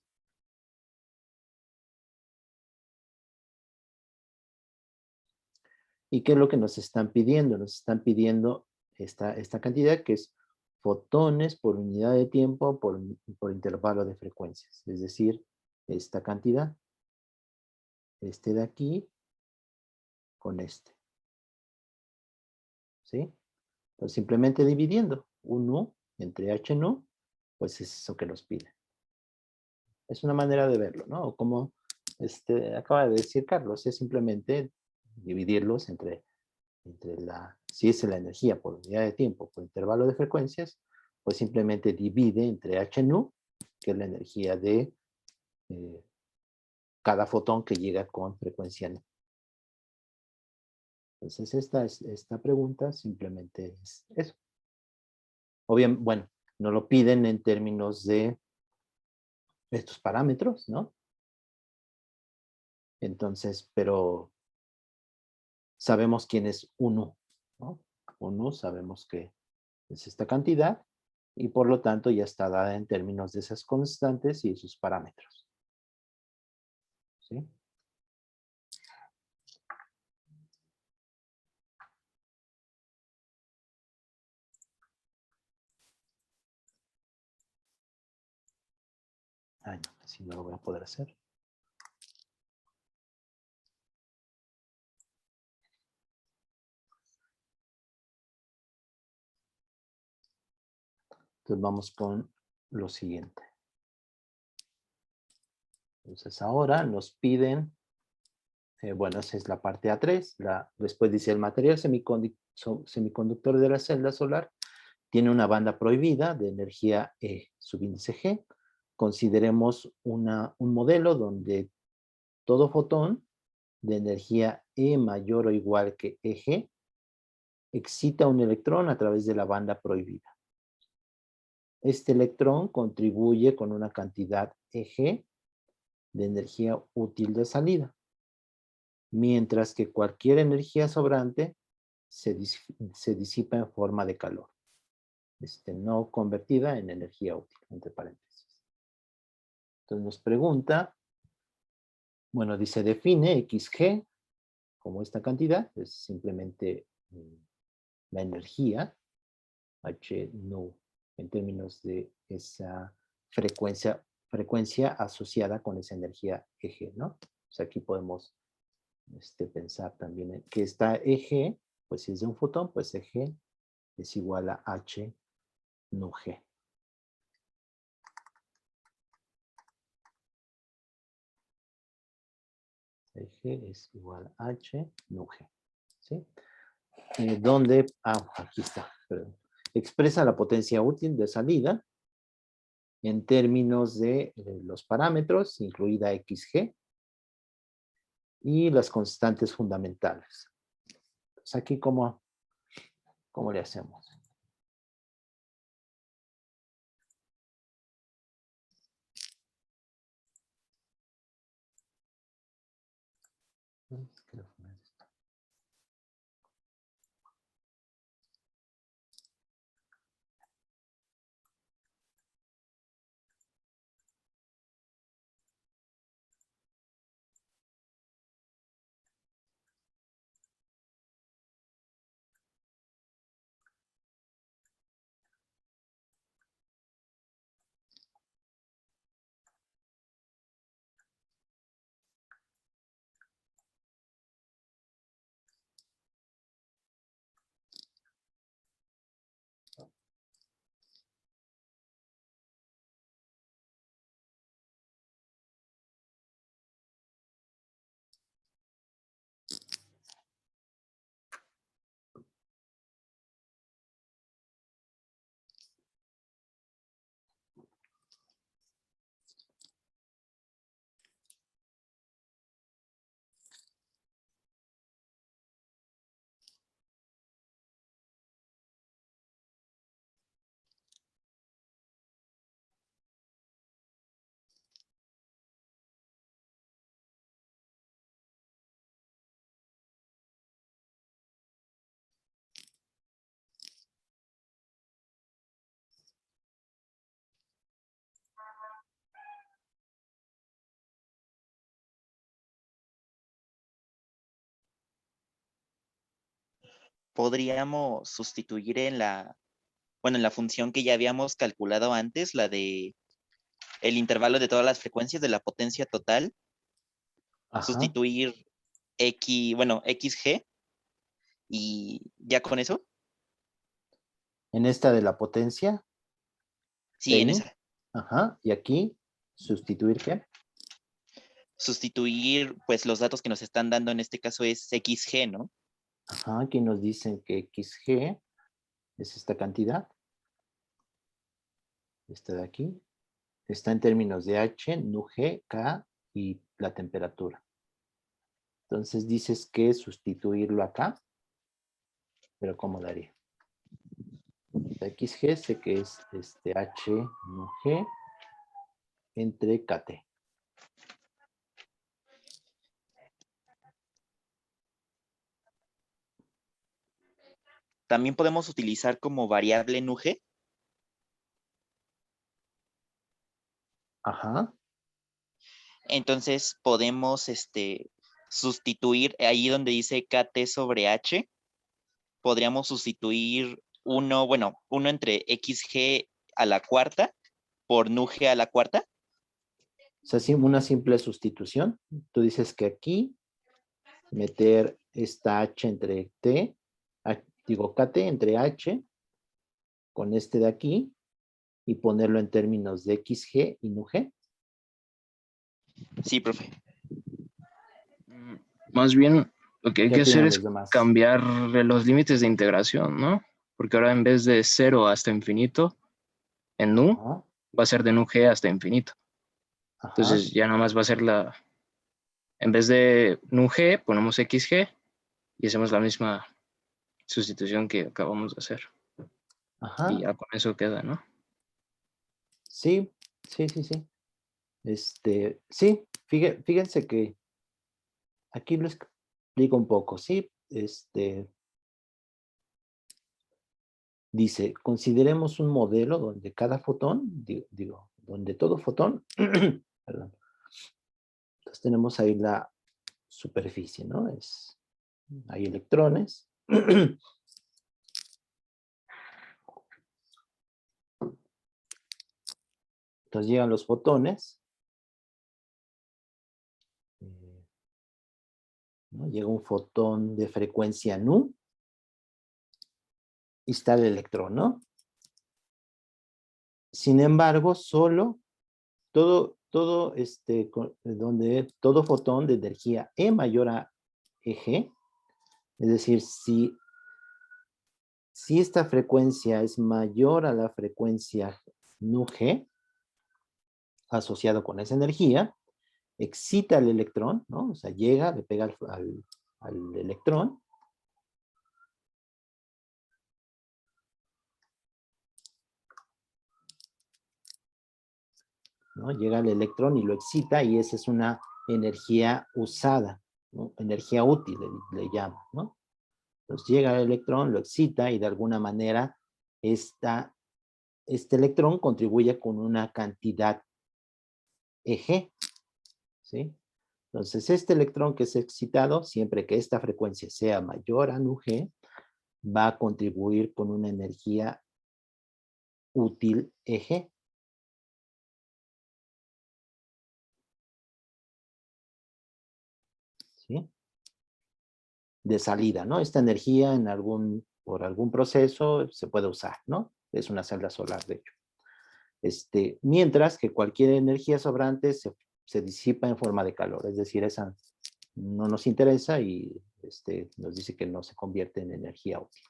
¿Y qué es lo que nos están pidiendo? Nos están pidiendo esta cantidad que es fotones por unidad de tiempo por intervalo de frecuencias. Es decir, esta cantidad, este de aquí con este. ¿Sí? Entonces simplemente dividiendo un nu entre h nu, pues es eso que nos pide. Es una manera de verlo, ¿no? Como acaba de decir Carlos, es simplemente dividirlos entre si es la energía por unidad de tiempo por intervalo de frecuencias, pues simplemente divide entre h nu, que es la energía de cada fotón que llega con frecuencia nu. Entonces esta pregunta simplemente es eso. O bien, bueno, nos lo piden en términos de estos parámetros, ¿no? Entonces, pero sabemos quién es 1, ¿no? 1 sabemos que es esta cantidad y por lo tanto ya está dada en términos de esas constantes y sus parámetros. ¿Sí? Ay, no, así no lo voy a poder hacer. Entonces vamos con lo siguiente. Entonces ahora nos piden, bueno, esa es la parte A3, después dice el material semiconductor de la celda solar tiene una banda prohibida de energía E subíndice G. Consideremos un modelo donde todo fotón de energía E mayor o igual que EG excita un electrón a través de la banda prohibida. Este electrón contribuye con una cantidad EG de energía útil de salida, mientras que cualquier energía sobrante se disipa en forma de calor, no convertida en energía útil, entre paréntesis. Entonces nos pregunta, bueno, dice, define XG como esta cantidad, es simplemente la energía, H nu, en términos de esa frecuencia asociada con esa energía EG, ¿no? O sea, aquí podemos pensar también en que esta EG, pues si es de un fotón, pues EG es igual a H nu G. EG es igual a H nu G, ¿sí? Donde, aquí está, perdón. Expresa la potencia útil de salida en términos de los parámetros, incluida XG, y las constantes fundamentales. Pues aquí, ¿cómo le hacemos? Podríamos sustituir en la función que ya habíamos calculado antes, la de el intervalo de todas las frecuencias de la potencia total, Ajá. sustituir XG, y ya con eso. En esta de la potencia. Sí, en TI. esa. Ajá. Y aquí, ¿sustituir qué? Sustituir, pues, los datos que nos están dando en este caso es XG, ¿no? Ajá, aquí nos dicen que XG es esta cantidad. Esta de aquí. Está en términos de H, nu G, K y la temperatura. Entonces dices que sustituirlo acá. Pero ¿cómo daría? XG sé que es H nu G entre KT. También podemos utilizar como variable NuG. Ajá. Entonces podemos sustituir ahí donde dice KT sobre H. Podríamos sustituir uno entre XG a la cuarta por NuG a la cuarta. O sea, una simple sustitución. Tú dices que aquí meter esta H entre T, KT entre H con este de aquí y ponerlo en términos de XG y NuG. Sí, profe. Más bien, lo que hay que hacer opinan es los demás? cambiar los límites de integración, ¿no? Porque ahora en vez de 0 hasta infinito, en nu, Ajá. va a ser de nu g hasta infinito. Ajá. Entonces ya nada más va a ser en vez de nu g, ponemos xg y hacemos la misma sustitución que acabamos de hacer. Ajá. Y ya con eso queda, ¿no? Sí. Sí. Fíjense que aquí lo explico un poco, ¿sí? Dice, consideremos un modelo donde cada fotón, donde todo fotón, perdón. Entonces tenemos ahí la superficie, ¿no? Hay electrones. Entonces llegan los fotones. ¿No? Llega un fotón de frecuencia nu. Y está el electrón, ¿no? Sin embargo, solo todo fotón de energía E mayor a EG, es decir, si esta frecuencia es mayor a la frecuencia nu G, asociado con esa energía, excita el electrón, ¿no? O sea, llega, le pega al electrón, ¿no? Llega el electrón y lo excita, y esa es una energía usada, ¿no? Energía útil, le llama, ¿no? Entonces llega el electrón, lo excita, y de alguna manera este electrón contribuye con una cantidad EG, ¿sí? Entonces este electrón que es excitado, siempre que esta frecuencia sea mayor a nu G, va a contribuir con una energía útil EG. ¿Sí? De salida, ¿no? Esta energía por algún proceso se puede usar, ¿no? Es una celda solar, de hecho. Mientras que cualquier energía sobrante se disipa en forma de calor, es decir, esa no nos interesa y nos dice que no se convierte en energía útil.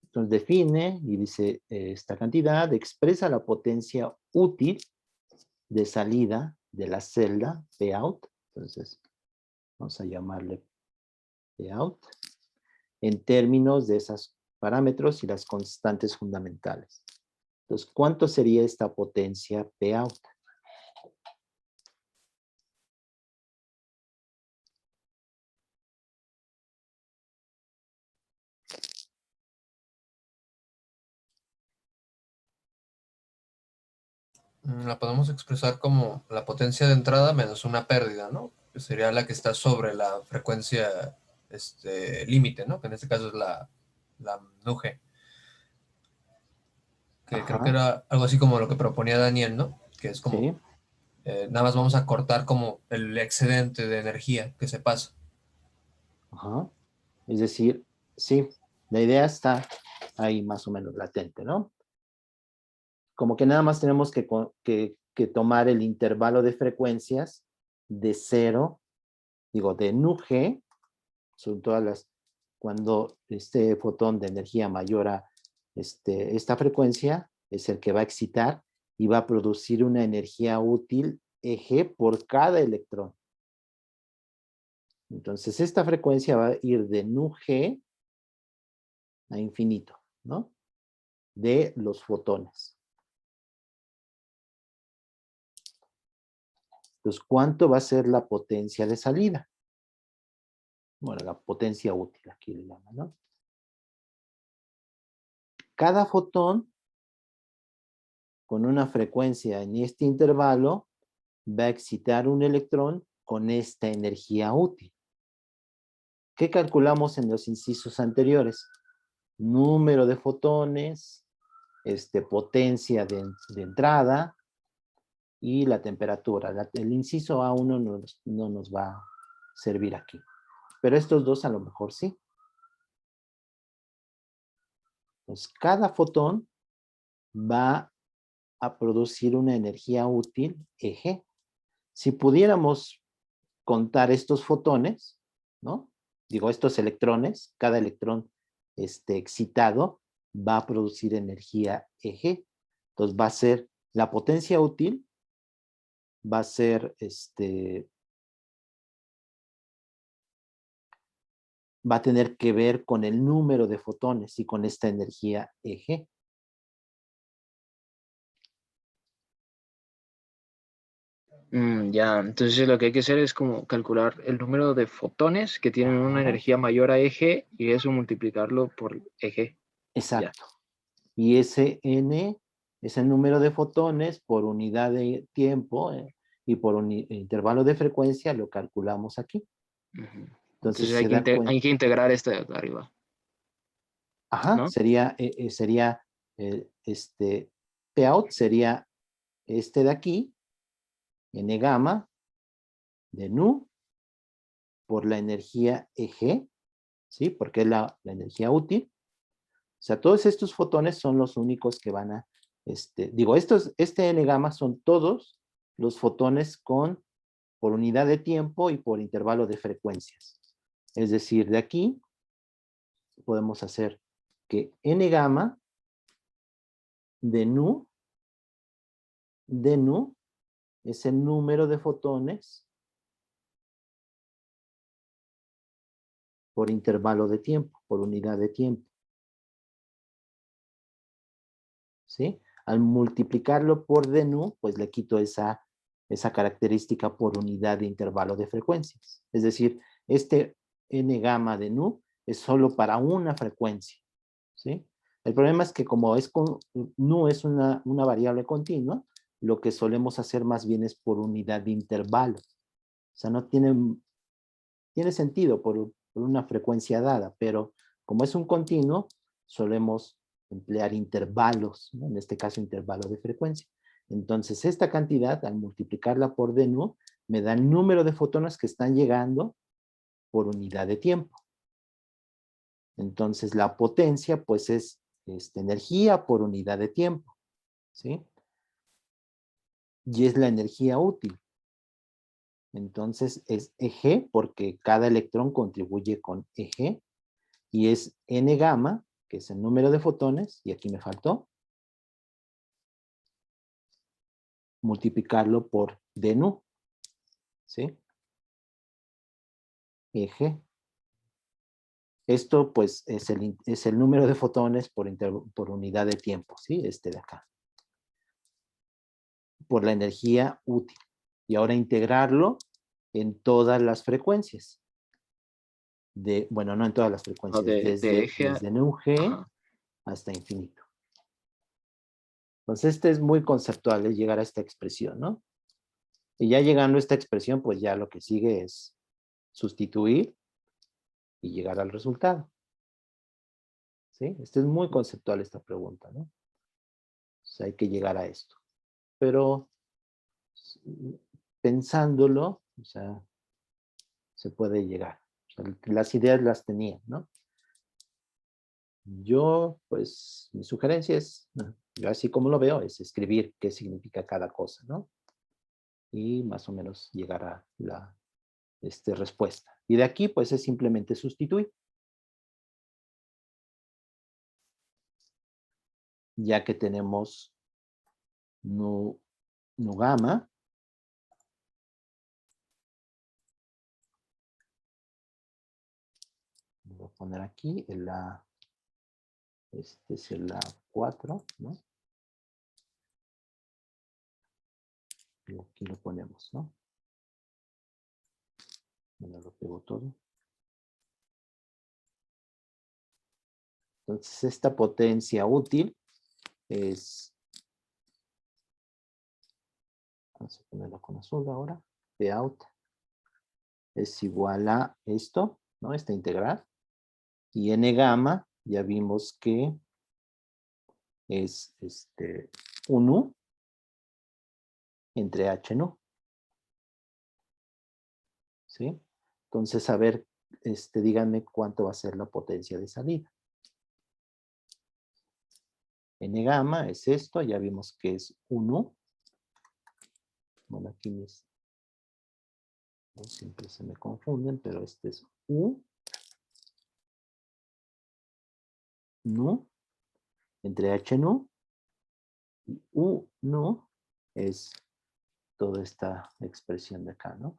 Entonces define y dice, esta cantidad expresa la potencia útil de salida de la celda Pout. Entonces vamos a llamarle Pout en términos de esos parámetros y las constantes fundamentales. Entonces, ¿cuánto sería esta potencia Pout? La podemos expresar como la potencia de entrada menos una pérdida, ¿no? Que sería la que está sobre la frecuencia límite, ¿no? Que en este caso es la nu G. Que creo que Ajá, era algo así como lo que proponía Daniel, ¿no? Que es como, sí, nada más vamos a cortar como el excedente de energía que se pasa. ajá. Es decir, sí, la idea está ahí más o menos latente, ¿no? Como que nada más tenemos que tomar el intervalo de frecuencias de 0, de nu G, son cuando este fotón de energía mayor a esta frecuencia es el que va a excitar y va a producir una energía útil EG por cada electrón. Entonces esta frecuencia va a ir de nu G a infinito, ¿no? De los fotones. Entonces, ¿cuánto va a ser la potencia de salida? Bueno, la potencia útil, aquí le llaman, ¿no? Cada fotón con una frecuencia en este intervalo va a excitar un electrón con esta energía útil. ¿Qué calculamos en los incisos anteriores? Número de fotones, potencia de entrada y la temperatura. El inciso A1 no nos va a servir aquí. Pero estos dos a lo mejor sí. Entonces, cada fotón va a producir una energía útil EG. Si pudiéramos contar estos fotones, ¿no? Estos electrones, cada electrón excitado va a producir energía EG. Entonces va a ser la potencia útil, va a ser va a tener que ver con el número de fotones y con esta energía EG. Ya, entonces lo que hay que hacer es como calcular el número de fotones que tienen una Ajá. energía mayor a eje y eso multiplicarlo por eje. Exacto. Y ese n es el número de fotones por unidad de tiempo y por intervalo de frecuencia lo calculamos aquí. Ujú. Entonces Entonces se da cuenta. hay que integrar este de acá arriba, Ajá, ¿no? sería, Pout sería este de aquí, n gamma de nu por la energía Eg, ¿sí? Porque es la energía útil. O sea, todos estos fotones son los únicos que van a, este n gamma son todos los fotones por unidad de tiempo y por intervalo de frecuencias. Es decir, de aquí podemos hacer que n gamma de nu es el número de fotones por intervalo de tiempo, por unidad de tiempo. ¿Sí? Al multiplicarlo por dnu, pues le quito esa característica por unidad de intervalo de frecuencias. Es decir, este n gamma de nu es solo para una frecuencia. ¿Sí? El problema es que como nu es una variable continua, lo que solemos hacer más bien es por unidad de intervalo. O sea, no tiene sentido por una frecuencia dada, pero como es un continuo, solemos emplear intervalos, ¿no? En este caso intervalo de frecuencia. Entonces, esta cantidad, al multiplicarla por dnu, me da el número de fotones que están llegando por unidad de tiempo. Entonces, la potencia, pues, es energía por unidad de tiempo, ¿sí? Y es la energía útil. Entonces, es Eg, porque cada electrón contribuye con Eg, y es n gamma, que es el número de fotones, y aquí me faltó, multiplicarlo por dnu, ¿sí? Eg. Esto, pues, es el número de fotones por unidad de tiempo, ¿sí? Este de acá. Por la energía útil. Y ahora integrarlo en todas las frecuencias. Bueno, no en todas las O frecuencias, de eje desde nu g ajá. hasta infinito. Entonces, este es muy conceptual, es llegar a esta expresión, ¿no? Y ya llegando a esta expresión, pues ya lo que sigue es sustituir y llegar al resultado. ¿Sí? Este es muy conceptual esta pregunta, ¿no? O sea, hay que llegar a esto. Pero pensándolo, o sea, se puede llegar. O sea, las ideas las tenía, ¿no? Yo, pues, mi sugerencia es, yo así como lo veo, es escribir qué significa cada cosa, ¿no? Y más o menos llegar a la respuesta. Y de aquí, pues, es simplemente sustituir. Ya que tenemos nu gamma, voy a poner aquí este es el A4, ¿no? Y aquí lo ponemos, ¿no? Bueno, lo pego todo. Entonces, esta potencia útil es, vamos a ponerlo con azul ahora, Pout es igual a esto, ¿no? Esta integral. Y n gamma, ya vimos que es 1 entre h nu. ¿Sí? Entonces, a ver, díganme cuánto va a ser la potencia de salida. N gamma es esto, ya vimos que es 1. Bueno, aquí siempre se me confunden, pero este es U nu entre H nu y U nu es toda esta expresión de acá, ¿no?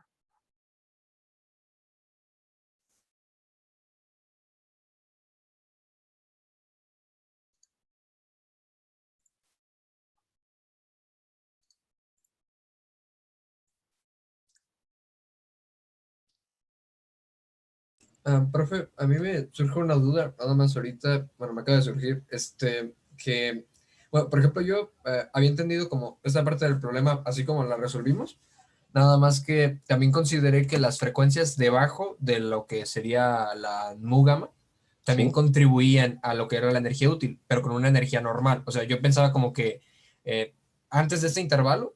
Profe, a mí me surge una duda, nada más ahorita, bueno, me acaba de surgir, que, bueno, por ejemplo, yo había entendido como esta parte del problema, así como la resolvimos, nada más que también consideré que las frecuencias debajo de lo que sería la nu gamma también ¿Sí? contribuían a lo que era la energía útil, pero con una energía normal. O sea, yo pensaba como que eh, antes de este intervalo,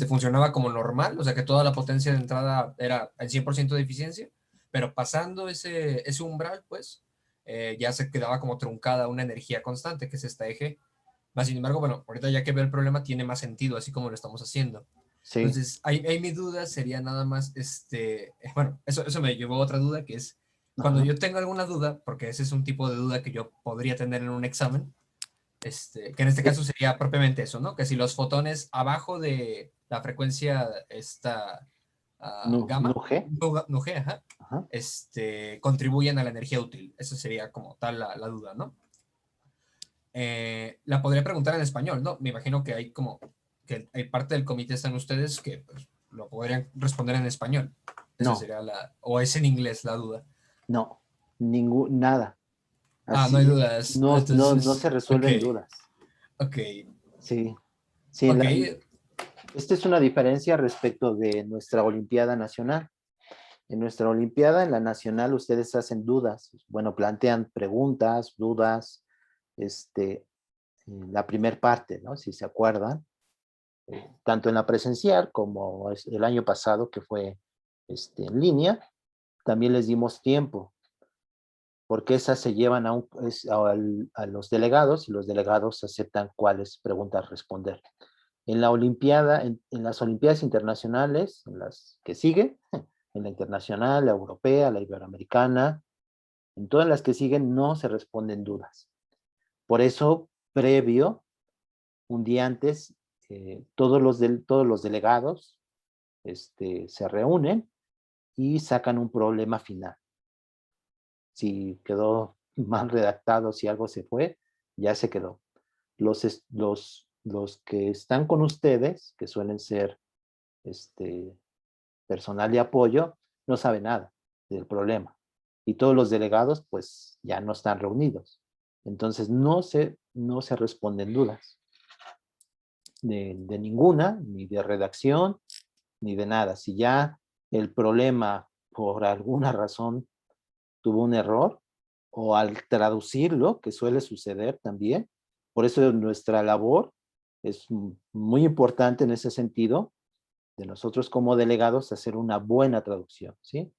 funcionaba como normal, o sea que toda la potencia de entrada era el 100% de eficiencia, pero pasando ese umbral, pues ya se quedaba como truncada una energía constante, que es esta eje. Más sin embargo, bueno, ahorita ya que veo el problema tiene más sentido, así como lo estamos haciendo. Sí. Entonces, ahí mi duda sería nada más, bueno, eso me llevó a otra duda, que es cuando Ajá. yo tengo alguna duda, porque ese es un tipo de duda que yo podría tener en un examen, que en este Sí. caso sería propiamente eso, ¿no? Que si los fotones abajo de la frecuencia Nu gamma, G. no G, ajá, Ajá. contribuyen a la energía útil. Eso sería como tal la duda, ¿no? La podría preguntar en español, ¿no? Me imagino que hay como, que hay parte del comité están ustedes que pues, lo podrían responder en español. Esa No, sería o es en inglés la duda. no, nada. No hay Así, dudas. no Entonces, se ok, resuelven dudas. ok, Sí, sí, ok. esta es una diferencia respecto de nuestra Olimpiada Nacional. En nuestra Olimpiada, en la Nacional, ustedes hacen dudas, bueno, plantean preguntas, dudas, la primer parte, ¿no? Si se acuerdan, tanto en la presencial como el año pasado que fue en línea, también les dimos tiempo, porque esas se llevan a los delegados y los delegados aceptan cuáles preguntas responder. En la Olimpiada, en las Olimpiadas internacionales, en las que siguen, en la internacional, la europea, la iberoamericana, en todas las que siguen no se responden dudas. Por eso, previo, un día antes, todos los delegados se reúnen y sacan un problema final. Si quedó mal redactado, si algo se fue, ya se quedó. Los que están con ustedes, que suelen ser personal de apoyo, no saben nada del problema. Y todos los delegados, pues, ya no están reunidos. Entonces, no se responden dudas de ninguna, ni de redacción, ni de nada. Si ya el problema, por alguna razón, tuvo un error, o al traducirlo, que suele suceder también, por eso nuestra labor es muy importante en ese sentido, de nosotros como delegados, hacer una buena traducción, ¿sí?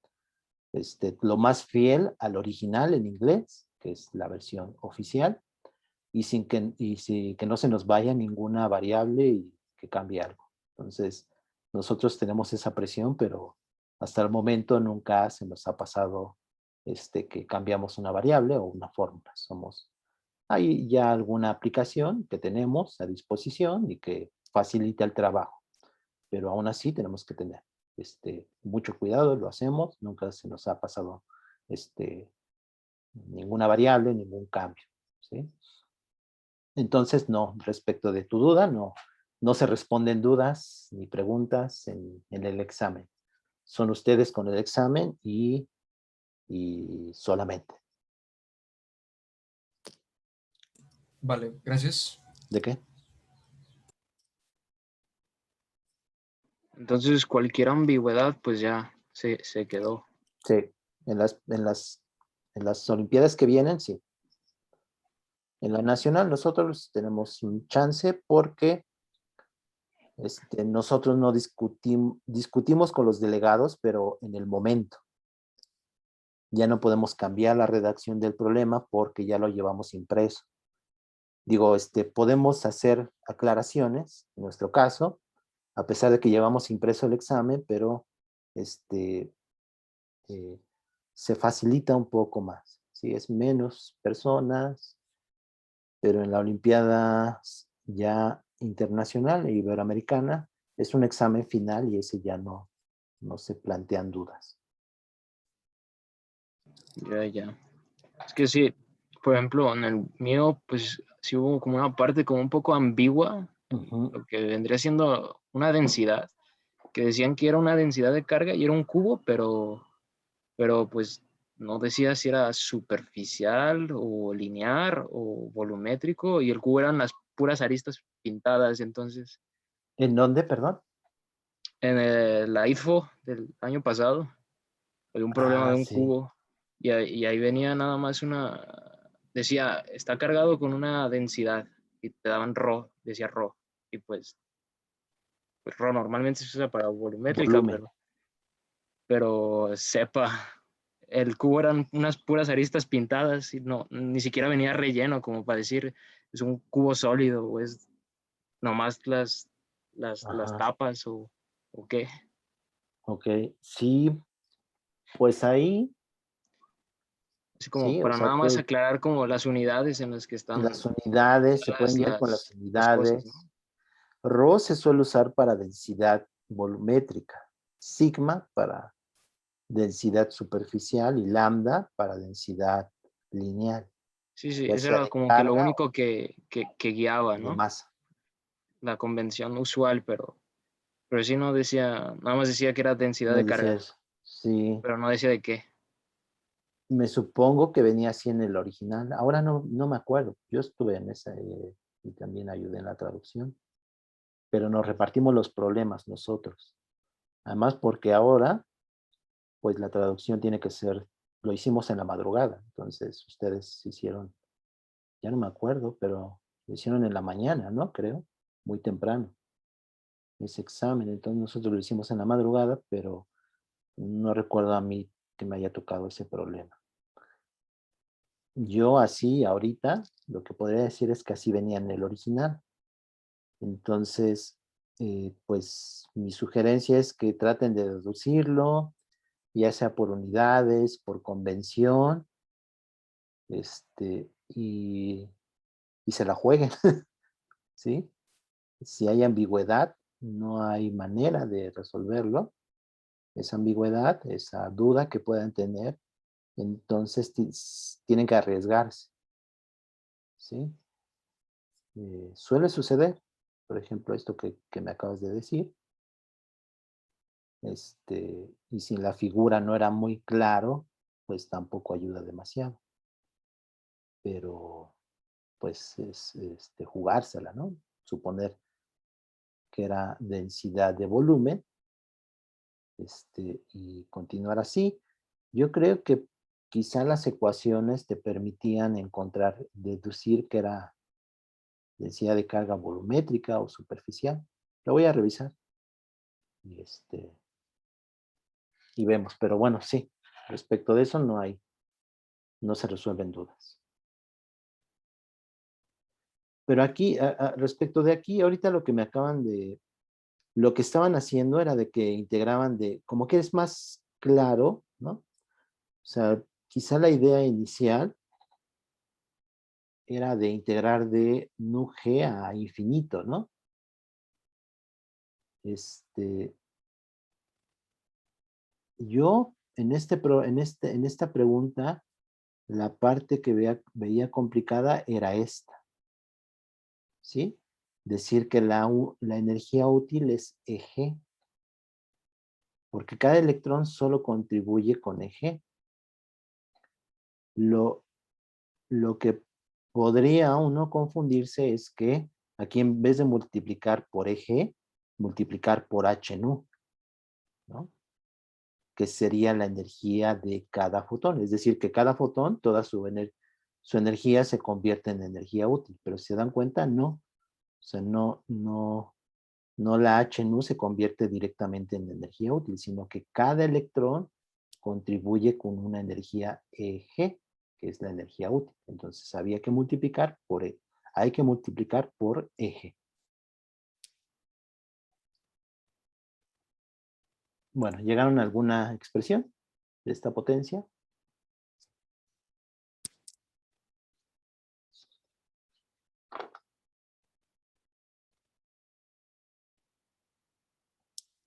Lo más fiel al original en inglés, que es la versión oficial, y que no se nos vaya ninguna variable y que cambie algo. Entonces, nosotros tenemos esa presión, pero hasta el momento nunca se nos ha pasado que cambiamos una variable o una fórmula. Hay ya alguna aplicación que tenemos a disposición y que facilita el trabajo, pero aún así tenemos que tener mucho cuidado, lo hacemos, nunca se nos ha pasado ninguna variable, ningún cambio, ¿sí? Entonces, no, respecto de tu duda, no se responden dudas ni preguntas en el examen. Son ustedes con el examen y solamente. Vale, gracias. ¿De qué? Entonces, cualquier ambigüedad, pues ya se quedó. Sí, en las Olimpiadas que vienen, sí. En la nacional nosotros tenemos un chance porque nosotros no discutimos con los delegados, pero en el momento. Ya no podemos cambiar la redacción del problema porque ya lo llevamos impreso. Digo, podemos hacer aclaraciones, en nuestro caso, a pesar de que llevamos impreso el examen, pero se facilita un poco más, ¿sí? Es menos personas, pero en la Olimpiada ya internacional e iberoamericana es un examen final y ese ya no se plantean dudas. Ya. Es que sí, por ejemplo, en el mío, pues sí hubo como una parte como un poco ambigua, lo que vendría siendo una densidad, que decían que era una densidad de carga y era un cubo, pero pues no decía si era superficial o lineal o volumétrico, y el cubo eran las puras aristas pintadas. Entonces, ¿En dónde, perdón? en la ITFO del año pasado, había un problema Ah, de un sí. cubo, y ahí venía nada más decía, está cargado con una densidad, y te daban RO, decía RO, y pues RO normalmente se usa para volumétrica, Volumen. pero sepa, el cubo eran unas puras aristas pintadas, y no, ni siquiera venía relleno como para decir, es un cubo sólido, o es nomás las Ajá. tapas, o qué. Ok. Sí, pues ahí, Así como sí, o para sea nada más que aclarar como las unidades en las que las están unidades se las, pueden guiar con las las cosas, ¿no? unidades. Rho se suele usar para densidad volumétrica, sigma para densidad superficial y lambda para densidad lineal, Sí, sí, ya eso sea era de como que lo carga único que guiaba, o de ¿no? masa. La convención usual, pero sí no decía, nada más decía que era densidad No de decía carga, eso. Sí, pero no decía de qué. me supongo que venía así en el original. Ahora no me acuerdo. Yo estuve en esa y también ayudé en la traducción, pero nos repartimos los problemas nosotros. Además, porque ahora, pues la traducción tiene que ser, lo hicimos en la madrugada. Entonces, ustedes hicieron, ya no me acuerdo, pero lo hicieron en la mañana, ¿no? Creo, muy temprano, ese examen. Entonces, nosotros lo hicimos en la madrugada, pero no recuerdo a mí que me haya tocado ese problema. Yo así, ahorita, lo que podría decir es que así venía en el original. Entonces, pues mi sugerencia es que traten de deducirlo, ya sea por unidades, por convención, y se la jueguen, ¿sí? Si hay ambigüedad, no hay manera de resolverlo. Esa ambigüedad, esa duda que puedan tener, entonces tienen que arriesgarse, ¿sí? Suele suceder, por ejemplo, esto que me acabas de decir, y si la figura no era muy claro, pues tampoco ayuda demasiado, pero pues es jugársela, ¿no? Suponer que era densidad de volumen, y continuar así. Yo creo que quizá las ecuaciones te permitían encontrar, deducir que era densidad de carga volumétrica o superficial. Lo voy a revisar y, y vemos, pero bueno, sí, respecto de eso no se resuelven dudas. Pero aquí, respecto de aquí, ahorita lo que estaban haciendo era de que integraban como que es más claro, ¿no? O sea, quizá la idea inicial era de integrar de nu g a infinito, ¿no? Yo en esta pregunta, la parte que veía complicada era esta, ¿sí? Decir que la energía útil es Eg, porque cada electrón solo contribuye con Eg. Lo, lo que podría uno confundirse es que aquí en vez de multiplicar por Eg, multiplicar por H nu, ¿no? Que sería la energía de cada fotón. Es decir, que cada fotón, toda su energía se convierte en energía útil. Pero si se dan cuenta, no. O sea, no la H nu se convierte directamente en energía útil, sino que cada electrón contribuye con una energía Eg, que es la energía útil. Entonces hay que multiplicar por Eg. Bueno, ¿llegaron a alguna expresión de esta potencia?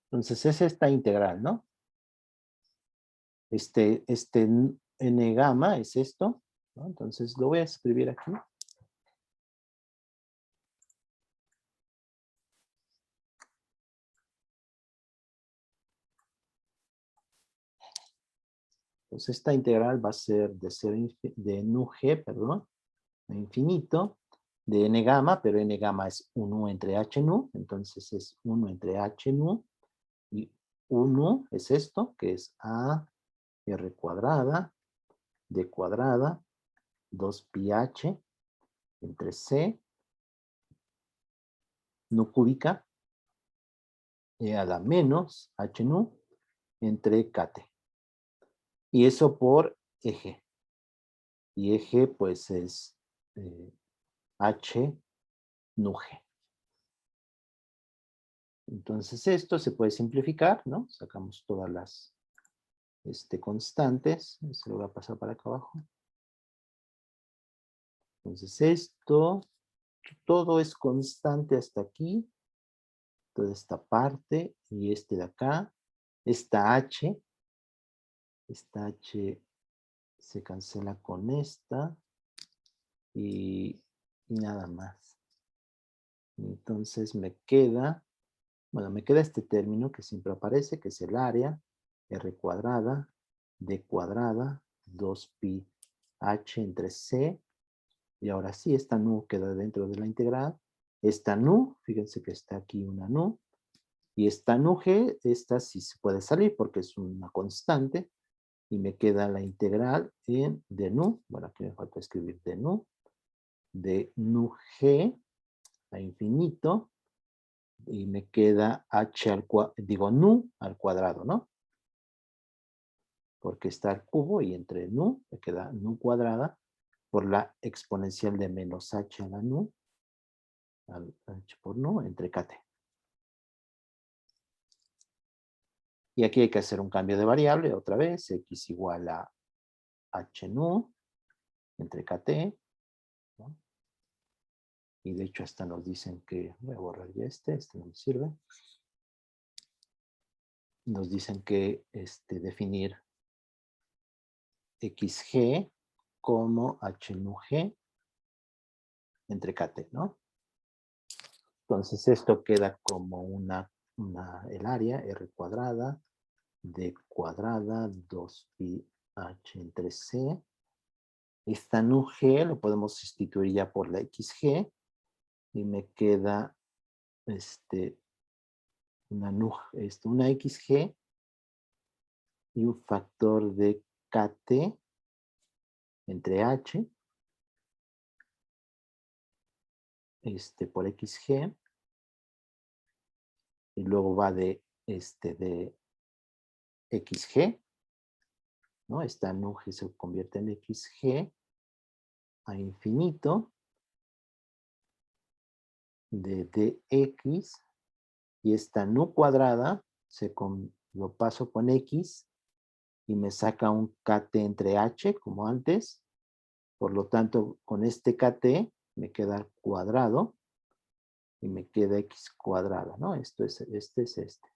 Entonces es esta integral, ¿no? N gamma es esto, ¿no? Entonces lo voy a escribir aquí. Entonces esta integral va a ser de nu g, perdón, a infinito, de n gamma, pero n gamma es 1 entre h nu, entonces es 1 entre h nu, y 1 es esto, que es a r cuadrada, d cuadrada, 2 pi h entre c, nu cúbica, e a la menos h nu, entre kt. Y eso por eje. Y eje pues es h nu g. Entonces esto se puede simplificar, ¿no? Sacamos todas las constantes. Se lo voy a pasar para acá abajo. Entonces esto, todo es constante hasta aquí. Toda esta parte y de acá. Esta h se cancela con esta y nada más. Entonces me queda este término que siempre aparece, que es el área, r cuadrada, d cuadrada, 2pi h entre c, y ahora sí, esta nu queda dentro de la integral. Esta nu, fíjense que está aquí una nu, y esta nu g, esta sí se puede salir porque es una constante, y me queda la integral de nu, bueno, aquí me falta escribir de nu g a infinito, y me queda h al cuadrado, nu al cuadrado, ¿no? Porque está al cubo y entre nu me queda nu cuadrada por la exponencial de menos h a la nu, al h por nu, entre kt. Y aquí hay que hacer un cambio de variable otra vez, x igual a h nu entre kt, ¿no? Y de hecho hasta nos dicen que, voy a borrar ya este no me sirve. Nos dicen que definir xg como h nu g entre kt, ¿no? Entonces esto queda como el área r cuadrada, d cuadrada, 2pi h entre c. Esta nu g lo podemos sustituir ya por la xg y me queda una xg y un factor de kt entre h por xg, y luego va de xg, ¿no? Esta nu g se convierte en xg a infinito de dx, y esta nu cuadrada lo paso con x y me saca un kt entre h como antes. Por lo tanto, con este kt me queda al cuadrado y me queda x cuadrada, ¿no? Este es este.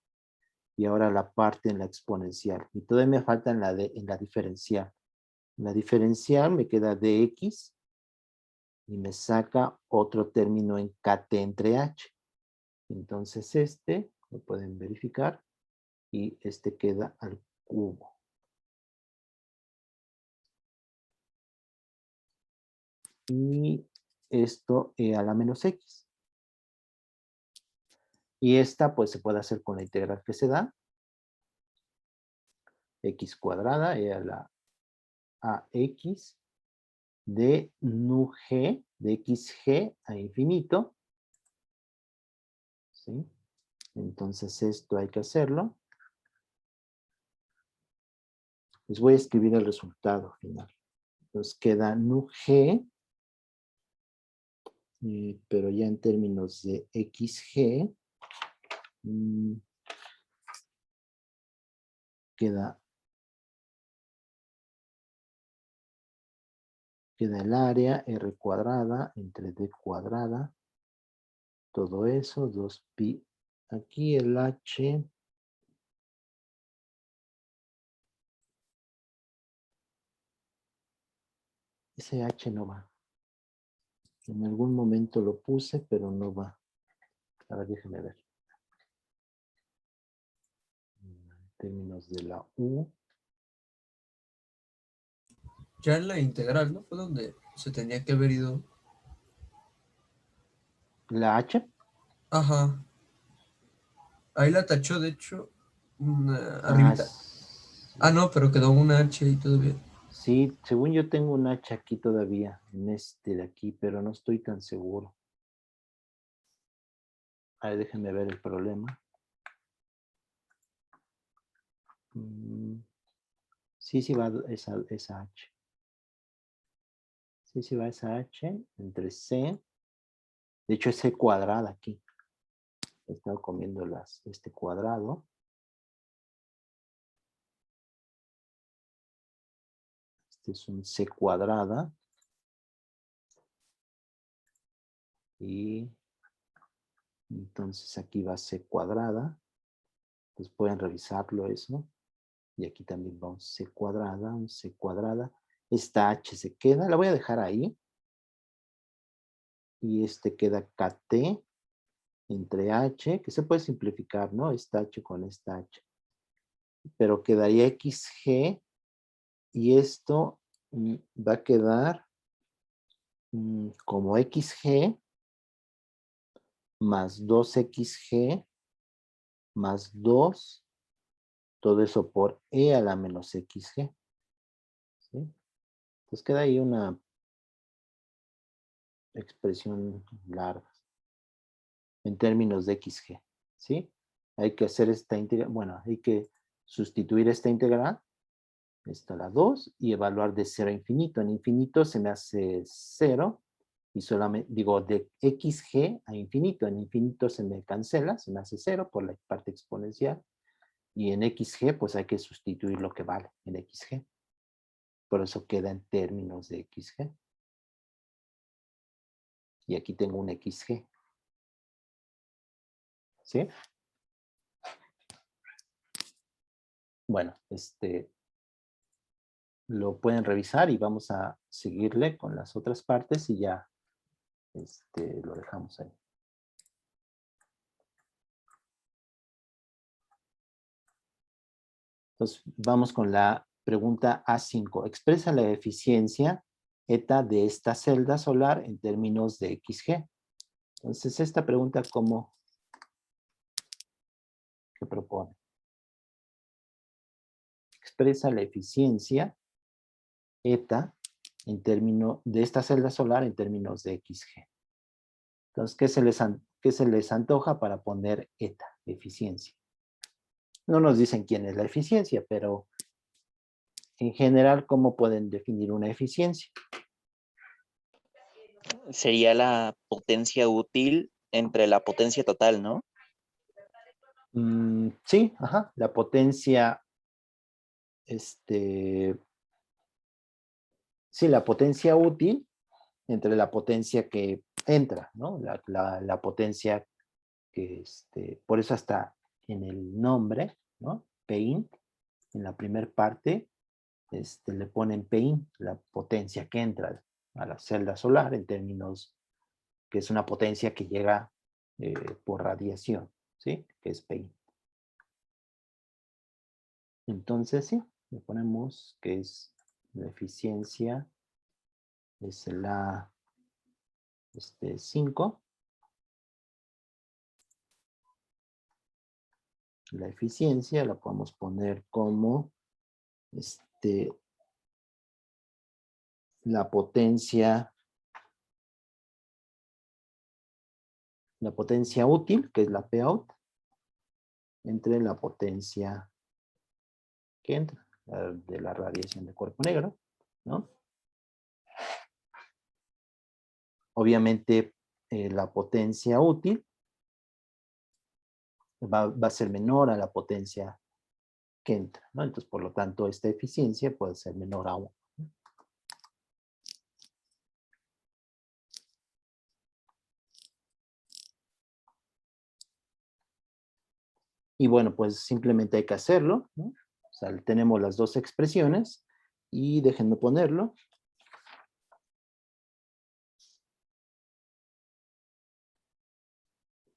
Y ahora la parte en la exponencial. Y todavía me falta en la diferencial. En la diferencial me queda dx y me saca otro término en kt entre h. Entonces lo pueden verificar, y queda al cubo. Y esto a la menos x. Y esta pues se puede hacer con la integral que se da. X cuadrada a la ax de nu g, de xg a infinito. ¿Sí? Entonces esto hay que hacerlo. Les voy a escribir el resultado final. Entonces queda nu g, pero ya en términos de xg, queda el área r cuadrada entre d cuadrada, todo eso, 2pi. Aquí el h, ese h no va. En algún momento lo puse, pero no va. Ahora déjenme ver. En términos de la u, Ya en la integral, ¿no? Fue donde se tenía que haber ido. La H. Ajá. Ahí la tachó, de hecho, Ah, arribita. Ah, no, pero quedó una H ahí todavía. sí, según yo tengo un H aquí todavía, en este de aquí, pero no estoy tan seguro. A ver, déjenme ver el problema. Sí, sí va esa H. Sí, sí va esa H entre C. De hecho, es C cuadrada aquí. He estado comiendo este cuadrado. Este es un C cuadrada. Y entonces aquí va C cuadrada. Entonces pueden revisarlo eso. Y aquí también va un C cuadrada, un C cuadrada. Esta H se queda, la voy a dejar ahí. Y este queda KT entre H, que se puede simplificar, ¿no? Esta H con esta H. Pero quedaría XG y esto va a quedar como XG más 2XG más 2, todo eso por E a la menos XG. ¿Sí? Entonces queda ahí una expresión larga en términos de XG. ¿Sí? Hay que hacer esta integral, bueno, hay que sustituir esta integral, esta la 2, y evaluar de 0 a infinito. En infinito se me hace 0, y solamente, digo, de XG a infinito. En infinito se me cancela, se me hace 0 por la parte exponencial. Y en XG, pues hay que sustituir lo que vale en XG. Por eso queda en términos de XG. Y aquí tengo un XG. ¿Sí? Bueno, lo pueden revisar y vamos a seguirle con las otras partes y ya lo dejamos ahí. Entonces, vamos con la pregunta A5. Expresa la eficiencia eta de esta celda solar en términos de XG. Entonces, esta pregunta, ¿cómo se propone? Expresa la eficiencia eta en términos de esta celda solar en términos de XG. Entonces, ¿qué se les antoja para poner eta, eficiencia? No nos dicen quién es la eficiencia, pero en general, ¿cómo pueden definir una eficiencia? Sería la potencia útil entre la potencia total, ¿no? Sí, ajá, la potencia, sí, la potencia útil entre la potencia que entra, ¿no? La potencia que, por eso hasta en el nombre, ¿no? Pein, en la primera parte, le ponen Pein, la potencia que entra a la celda solar en términos que es una potencia que llega por radiación, ¿sí? Que es Pein. Entonces, sí, le ponemos que es la eficiencia, es la 5. La eficiencia la podemos poner como la potencia útil, que es la P out, entre la potencia que entra de la radiación de cuerpo negro, ¿no? Obviamente, la potencia útil va a ser menor a la potencia que entra, ¿no? Entonces, por lo tanto, esta eficiencia puede ser menor a 1. Y bueno, pues simplemente hay que hacerlo, ¿no? O sea, tenemos las dos expresiones y déjenme ponerlo.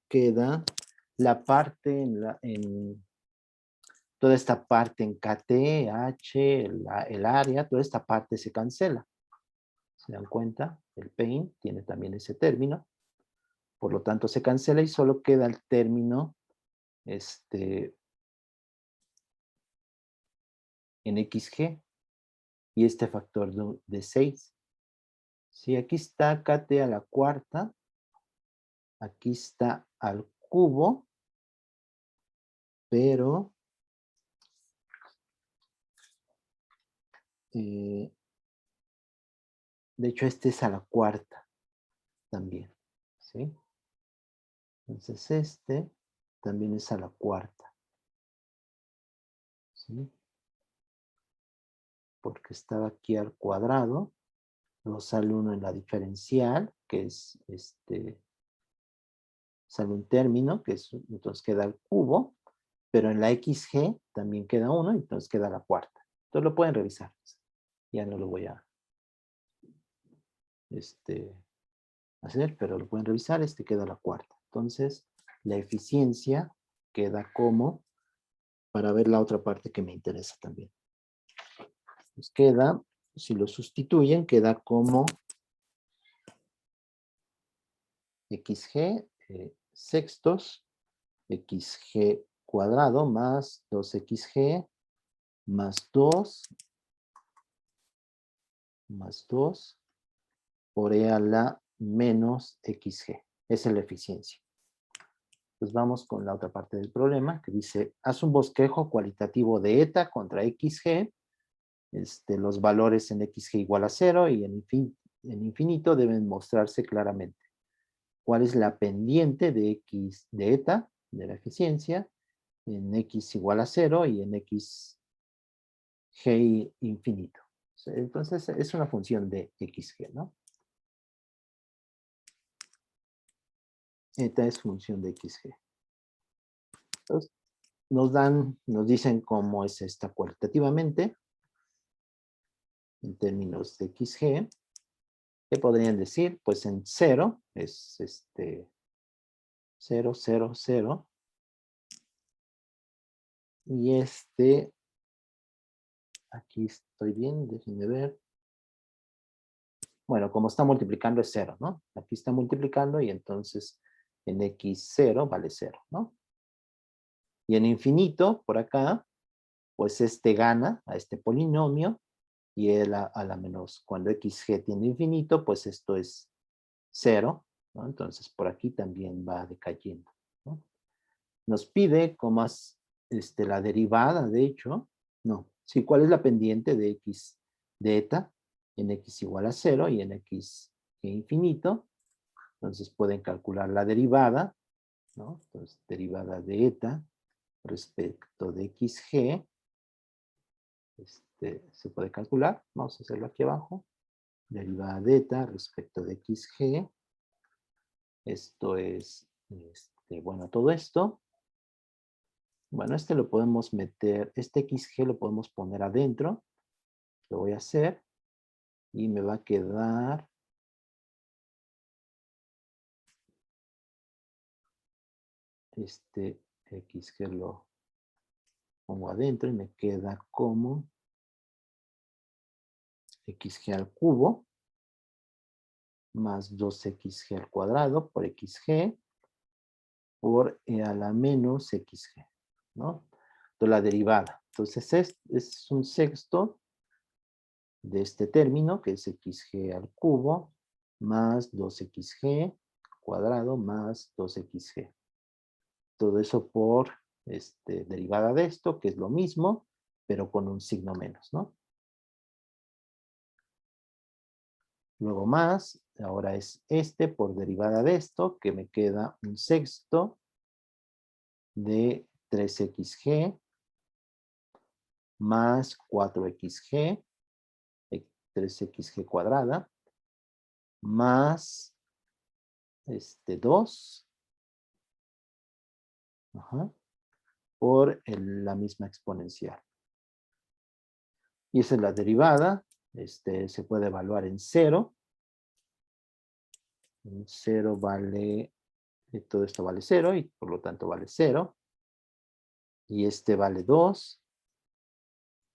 Queda la parte toda esta parte en KT, H, el área, toda esta parte se cancela. ¿Se dan cuenta? El paint tiene también ese término. Por lo tanto, se cancela y solo queda el término en XG y este factor de 6. Si aquí está KT a la cuarta, aquí está al cubo, pero de hecho este es a la cuarta también, ¿sí? Entonces este también es a la cuarta, ¿sí? Porque estaba aquí al cuadrado, luego sale uno en la diferencial, que es sale un término, que es, entonces queda el cubo, pero en la XG también queda uno, entonces queda la cuarta. Entonces lo pueden revisar. Ya no lo voy a hacer, pero lo pueden revisar, queda la cuarta. Entonces, la eficiencia queda como, para ver la otra parte que me interesa también. Pues queda, si lo sustituyen, queda como XG sextos, XG cuadrado más 2XG más 2 por E a la menos XG. Esa es la eficiencia. Pues vamos con la otra parte del problema, que dice, haz un bosquejo cualitativo de eta contra XG. Los valores en XG igual a 0 y en infinito deben mostrarse claramente. ¿Cuál es la pendiente de X de eta, de la eficiencia, en X igual a 0 y en XG infinito? Entonces es una función de XG, ¿no? Eta es función de XG. Entonces, nos dicen cómo es esta cualitativamente, en términos de XG. ¿Qué podrían decir? Pues en 0 es 0, 0, 0. Y aquí estoy bien, déjenme ver. Bueno, como está multiplicando es 0, ¿no? Aquí está multiplicando y entonces en X0 vale 0, ¿no? Y en infinito, por acá, pues gana a este polinomio y él a la menos. Cuando XG tiene infinito, pues esto es 0, ¿no? Entonces por aquí también va decayendo, ¿no? Nos pide cómo es la derivada, de hecho, no. Sí, ¿cuál es la pendiente de X de eta? En X igual a 0 y en X infinito. Entonces pueden calcular la derivada, ¿no? Entonces, derivada de eta respecto de XG, se puede calcular. Vamos a hacerlo aquí abajo. Derivada de eta respecto de XG. Esto es, bueno, todo esto. Bueno, lo podemos meter, XG lo podemos poner adentro. Lo voy a hacer. Y me va a quedar XG lo pongo adentro y me queda como XG al cubo más 2XG al cuadrado por XG por E a la menos XG, ¿no? Entonces la derivada. Entonces es un sexto de este término, que es XG al cubo más 2XG cuadrado más 2XG. Todo eso por derivada de esto, que es lo mismo, pero con un signo menos, ¿no? Luego más, ahora es por derivada de esto, que me queda un sexto de 3XG más 4XG, 3XG cuadrada, más 2, por la misma exponencial. Y esa es la derivada. Se puede evaluar en 0. En 0 vale, todo esto vale 0 y por lo tanto vale 0. y este vale 2,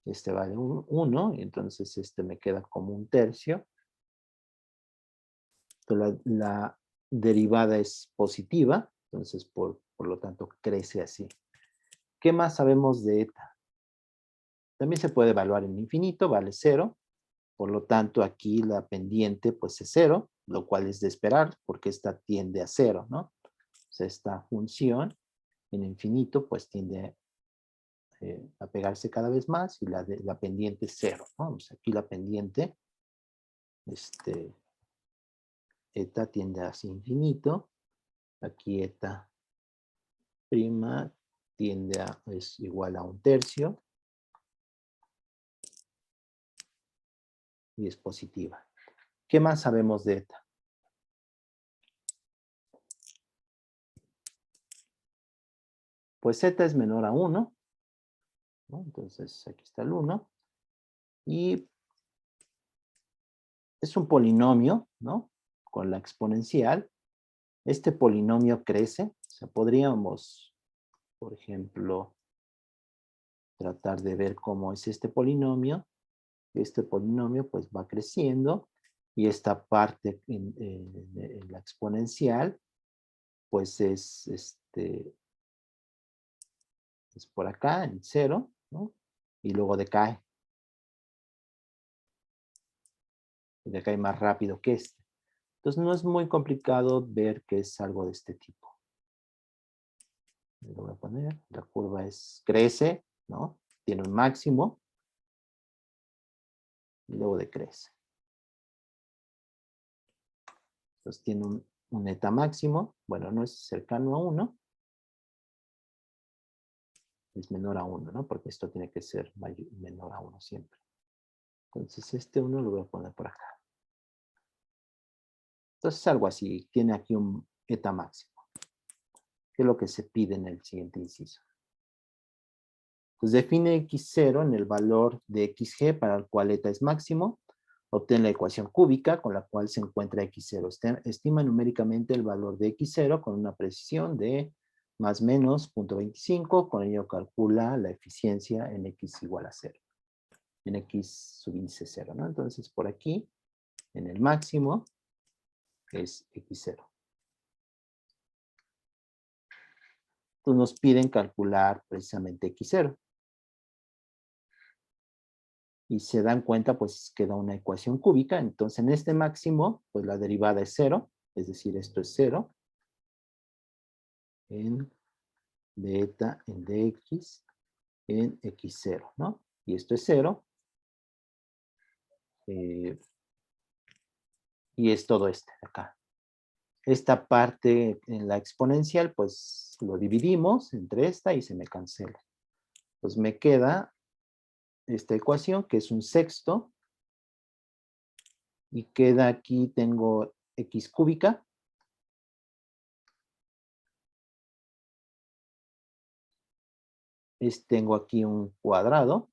este vale 1, y entonces este me queda como 1/3. Entonces la derivada es positiva, entonces por lo tanto crece así. ¿Qué más sabemos de eta? También se puede evaluar en infinito, vale 0. Por lo tanto, aquí la pendiente pues es 0, lo cual es de esperar porque esta tiende a 0, ¿no? O sea, esta función en infinito pues tiende a pegarse cada vez más y la pendiente es 0, ¿no? O sea, aquí la pendiente, eta tiende hacia infinito. Aquí eta prima tiende a, es igual a 1/3. Y es positiva. ¿Qué más sabemos de eta? Pues eta es menor a 1, ¿no? Entonces aquí está el 1. Y es un polinomio, ¿no? Con la exponencial. Este polinomio crece. O sea, podríamos, por ejemplo, tratar de ver cómo es este polinomio. Este polinomio pues va creciendo y esta parte en la exponencial pues es por acá en 0, ¿no? Y luego decae. Y decae más rápido que este. Entonces no es muy complicado ver que es algo de este tipo. Lo voy a poner, la curva crece, ¿no? Tiene un máximo y luego decrece. Entonces tiene un eta máximo, bueno, no es cercano a 1, es menor a 1, ¿no? Porque esto tiene que ser menor a 1 siempre. Entonces este 1 lo voy a poner por acá. Entonces algo así, tiene aquí un eta máximo, que es lo que se pide en el siguiente inciso. Pues define x0 en el valor de xg para el cual eta es máximo. Obtén la ecuación cúbica con la cual se encuentra x0. Estima numéricamente el valor de x0 con una precisión de más menos 0.25. Con ello calcula la eficiencia en x igual a 0. En x subíndice 0, ¿no? Entonces por aquí, en el máximo, es x0. Entonces nos piden calcular precisamente x0. Y se dan cuenta, pues queda una ecuación cúbica. Entonces, en este máximo, pues la derivada es 0. Es decir, esto es 0. En beta, en dx, en x0, ¿no? Y esto es 0. Y es todo acá. Esta parte en la exponencial, pues lo dividimos entre esta y se me cancela. Pues me queda esta ecuación, que es un sexto. Y queda aquí, tengo x cúbica. Tengo aquí un cuadrado.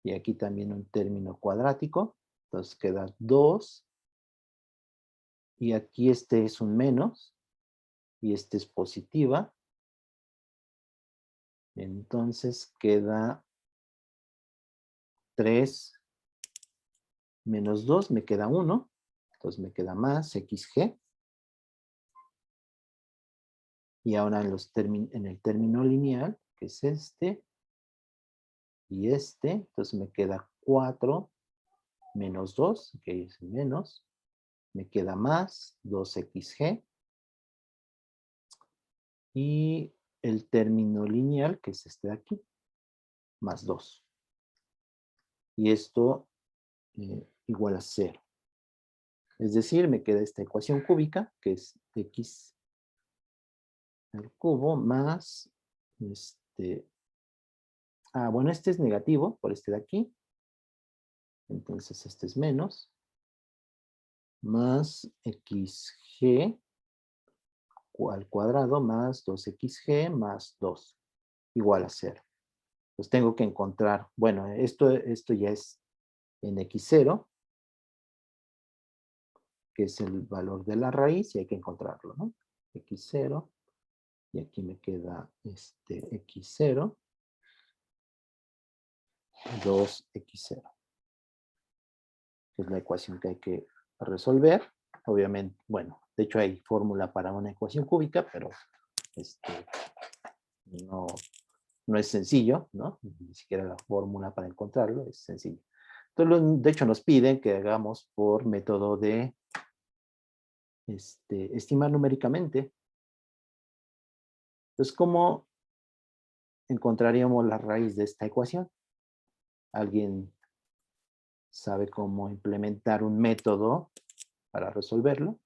Y aquí también un término cuadrático. Entonces queda 2. Y aquí este es un menos. Y este es positiva. Entonces queda 3 menos 2. Me queda 1. Entonces me queda más xg. Y ahora en el término lineal, que es este. Y este. Entonces me queda 4 menos 2. Que es menos. Me queda más 2xg. Y el término lineal, que es este de aquí, más 2. Y esto igual a 0. Es decir, me queda esta ecuación cúbica, que es x al cubo más, bueno, este es negativo por este de aquí. Entonces este es menos, más xg al cuadrado más 2xg más 2, igual a 0. Pues tengo que encontrar, bueno, esto ya es en x0, que es el valor de la raíz, y hay que encontrarlo, ¿no? x0, y aquí me queda x0, 2x0. Es la ecuación que hay que resolver. Obviamente, bueno, de hecho hay fórmula para una ecuación cúbica, pero no es sencillo, ¿no? Ni siquiera la fórmula para encontrarlo es sencillo. Entonces, de hecho, nos piden que hagamos por método de estimar numéricamente. Entonces, ¿cómo encontraríamos la raíz de esta ecuación? ¿Alguien sabe cómo implementar un método para resolverlo?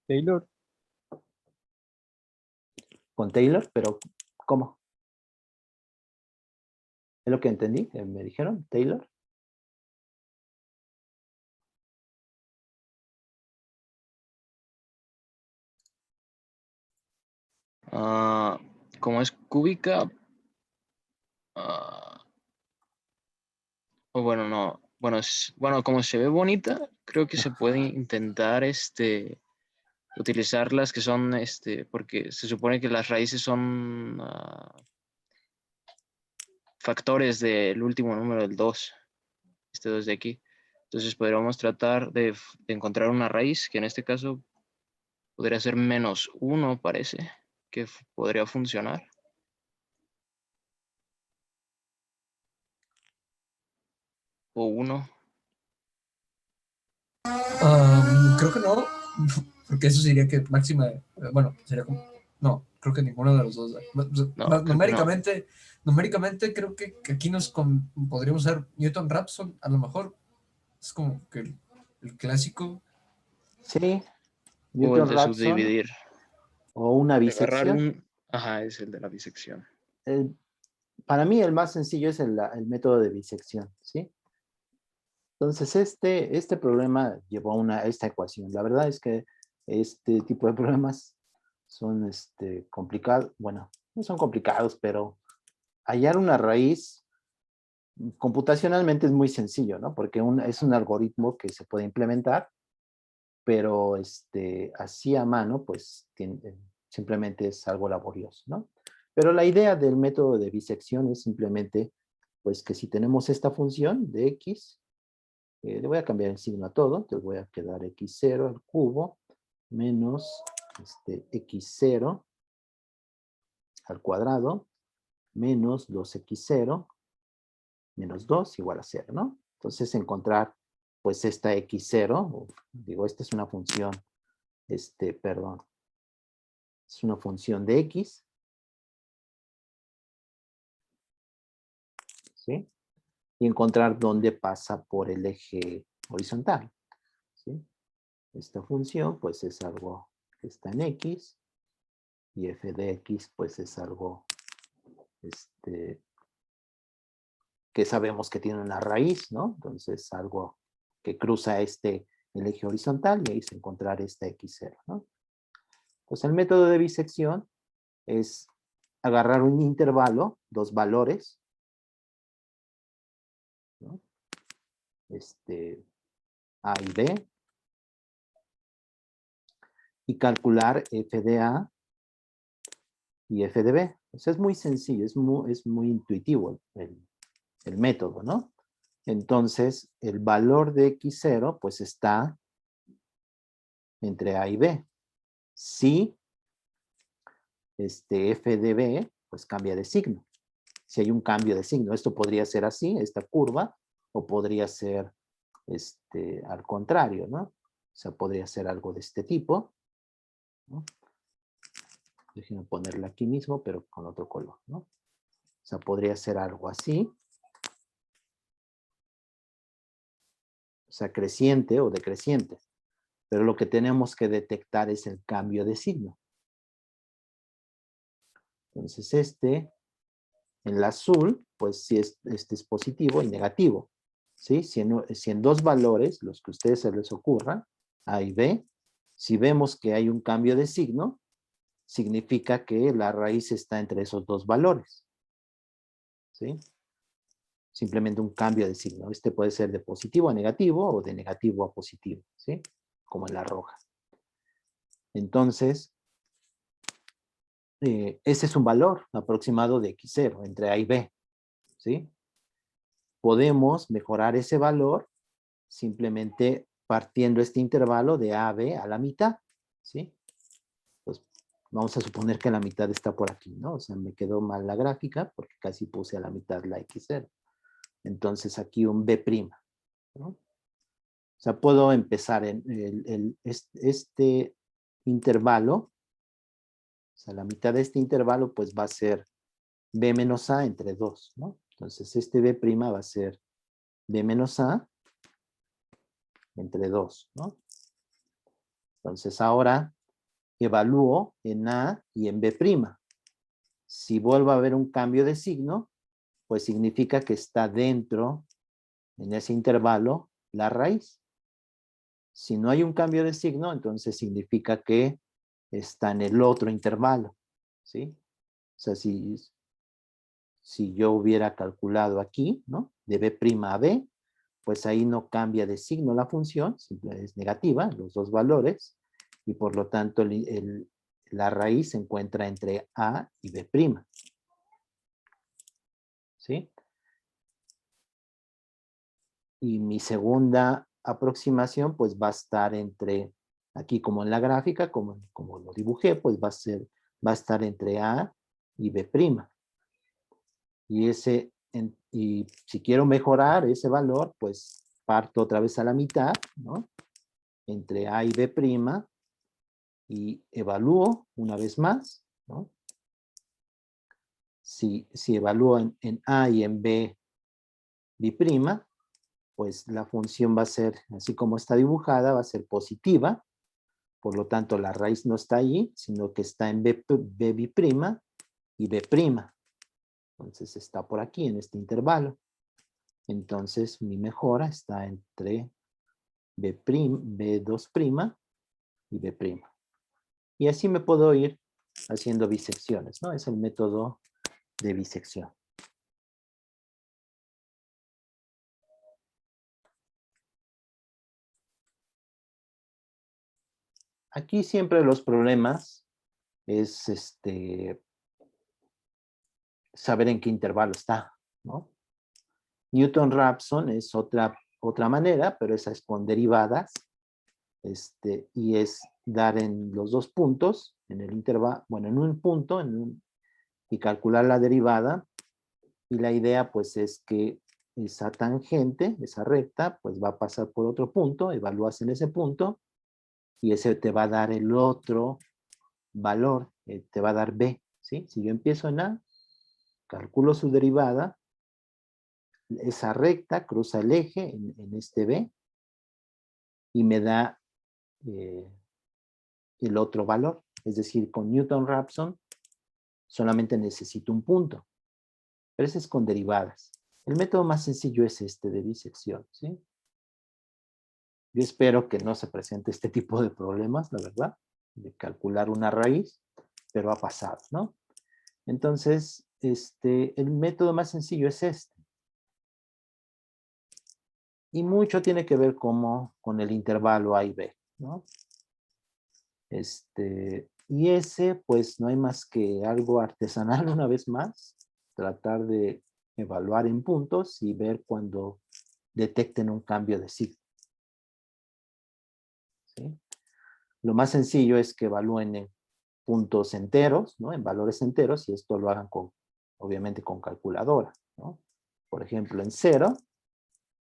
Taylor. Con Taylor, pero ¿cómo? ¿Es lo que entendí? ¿Me dijeron? ¿Taylor? Como es cúbica, o bueno, no, bueno, bueno, como se ve bonita, creo que se puede intentar utilizar las que son, porque se supone que las raíces son factores del último número del 2, este 2 de aquí. Entonces podríamos tratar de encontrar una raíz, que en este caso podría ser -1, parece, que podría funcionar. O 1. Creo que no, porque eso sería que máxima, bueno, sería como, no, creo que ninguno de los dos. No, Numéricamente creo que aquí podríamos usar Newton-Raphson, a lo mejor es como que el clásico. Sí, O el de Newton-Raphson subdividir. o una De agarrar bisección. Ajá, es el de la bisección. Para mí el más sencillo es el método de bisección, ¿sí? Entonces este problema llevó a esta ecuación. La verdad es que este tipo de problemas son complicados. Bueno, no son complicados, pero hallar una raíz computacionalmente es muy sencillo, ¿no? Porque es un algoritmo que se puede implementar, pero así a mano, pues simplemente es algo laborioso, ¿no? Pero la idea del método de bisección es simplemente, pues que si tenemos esta función de x, le voy a cambiar el signo a todo, entonces voy a quedar x0 al cubo menos x0 al cuadrado menos 2x0 menos 2 igual a 0, ¿no? Entonces encontrar pues esta x0, digo, esta es una función, perdón, es una función de x, ¿sí? Y encontrar dónde pasa por el eje horizontal, ¿sí? Esta función pues es algo que está en x, y f de x pues es algo que sabemos que tiene una raíz, ¿no? Entonces algo que cruza el eje horizontal y ahí se encontrar esta x0, ¿no? Pues el método de bisección es agarrar un intervalo, dos valores, ¿no? A y B, y calcular f de A y f de B. O sea, es muy sencillo, es muy intuitivo el método, ¿no? Entonces, el valor de x0 pues está entre A y B. Si f de B pues cambia de signo. Si hay un cambio de signo, esto podría ser así, esta curva, o podría ser al contrario, ¿no? O sea, podría ser algo de este tipo, ¿no? Déjenme ponerla aquí mismo, pero con otro color, ¿no? O sea, podría ser algo así. O sea, creciente o decreciente. Pero lo que tenemos que detectar es el cambio de signo. Entonces en el azul, pues sí, este es positivo y negativo, ¿sí? Si en dos valores, los que a ustedes se les ocurra, A y B, si vemos que hay un cambio de signo, significa que la raíz está entre esos dos valores, ¿sí? Simplemente un cambio de signo. Este puede ser de positivo a negativo o de negativo a positivo, ¿sí? Como en la roja. Entonces, ese es un valor aproximado de x0 entre A y B, ¿sí? Podemos mejorar ese valor simplemente partiendo este intervalo de A a B a la mitad, ¿sí? Pues vamos a suponer que la mitad está por aquí, ¿no? O sea, me quedó mal la gráfica porque casi puse a la mitad la x0. Entonces aquí un B', ¿no? O sea, puedo empezar en este intervalo, o sea, la mitad de este intervalo pues va a ser B menos A entre 2, ¿no? Entonces este B' va a ser B menos A entre 2, ¿no? Entonces ahora evalúo en A y en B'. Si vuelvo a haber un cambio de signo, pues significa que está dentro, en ese intervalo, la raíz. Si no hay un cambio de signo, entonces significa que está en el otro intervalo, ¿sí? O sea, si yo hubiera calculado aquí, ¿no? De B' a B, pues ahí no cambia de signo la función, simplemente es negativa, los dos valores, y por lo tanto la raíz se encuentra entre A y B'. ¿Sí? Y mi segunda aproximación pues va a estar entre, aquí como en la gráfica, como lo dibujé, pues va a estar entre A y B'. Y y si quiero mejorar ese valor, pues parto otra vez a la mitad, ¿no? Entre A y B', y evalúo una vez más, ¿no? Si evalúo en A y en B', pues la función va a ser, así como está dibujada, va a ser positiva. Por lo tanto, la raíz no está allí, sino que está en B', y B'. Entonces está por aquí, en este intervalo. Entonces mi mejora está entre B2' y B'. Y así me puedo ir haciendo bisecciones, ¿no? Es el método de bisección. Aquí siempre los problemas es saber en qué intervalo está, ¿no? Newton-Raphson es otra manera, pero esa es con derivadas, y es dar en los dos puntos, en el intervalo, bueno, en un punto, y calcular la derivada, y la idea pues es que esa tangente, esa recta, pues va a pasar por otro punto, evalúas en ese punto, y ese te va a dar el otro valor, te va a dar B, ¿sí? Si yo empiezo en A, calculo su derivada, esa recta cruza el eje en este B, y me da el otro valor. Es decir, con Newton-Raphson solamente necesito un punto, pero ese es con derivadas. El método más sencillo es este de disección, ¿sí? Yo espero que no se presente este tipo de problemas, la verdad, de calcular una raíz, pero ha pasado, ¿no? Entonces, el método más sencillo es este. Y mucho tiene que ver con el intervalo A y B, ¿no? Y ese, pues, no hay más que algo artesanal una vez más, tratar de evaluar en puntos y ver cuando detecten un cambio de signo. ¿Sí? Lo más sencillo es que evalúen en puntos enteros, ¿no? En valores enteros, y esto lo hagan obviamente con calculadora, ¿no? Por ejemplo, en 0,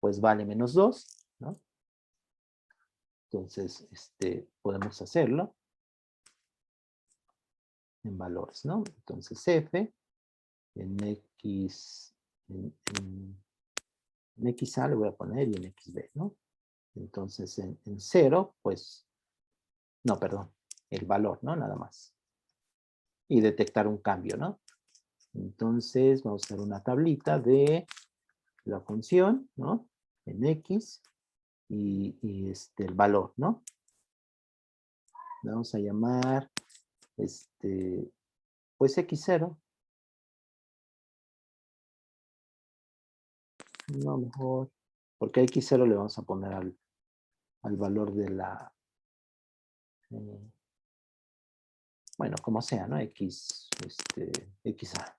pues vale -2, ¿no? Entonces, podemos hacerlo en valores, ¿no? Entonces, f en x, en XA le voy a poner y en XB, ¿no? Entonces, en 0, pues, no, perdón, el valor, ¿no? Nada más. Y detectar un cambio, ¿no? Entonces, vamos a hacer una tablita de la función, ¿no? En X y el valor, ¿no? Vamos a llamar, pues X0. No, mejor, porque a X0 le vamos a poner al valor de la... Bueno, como sea, ¿no? X, XA.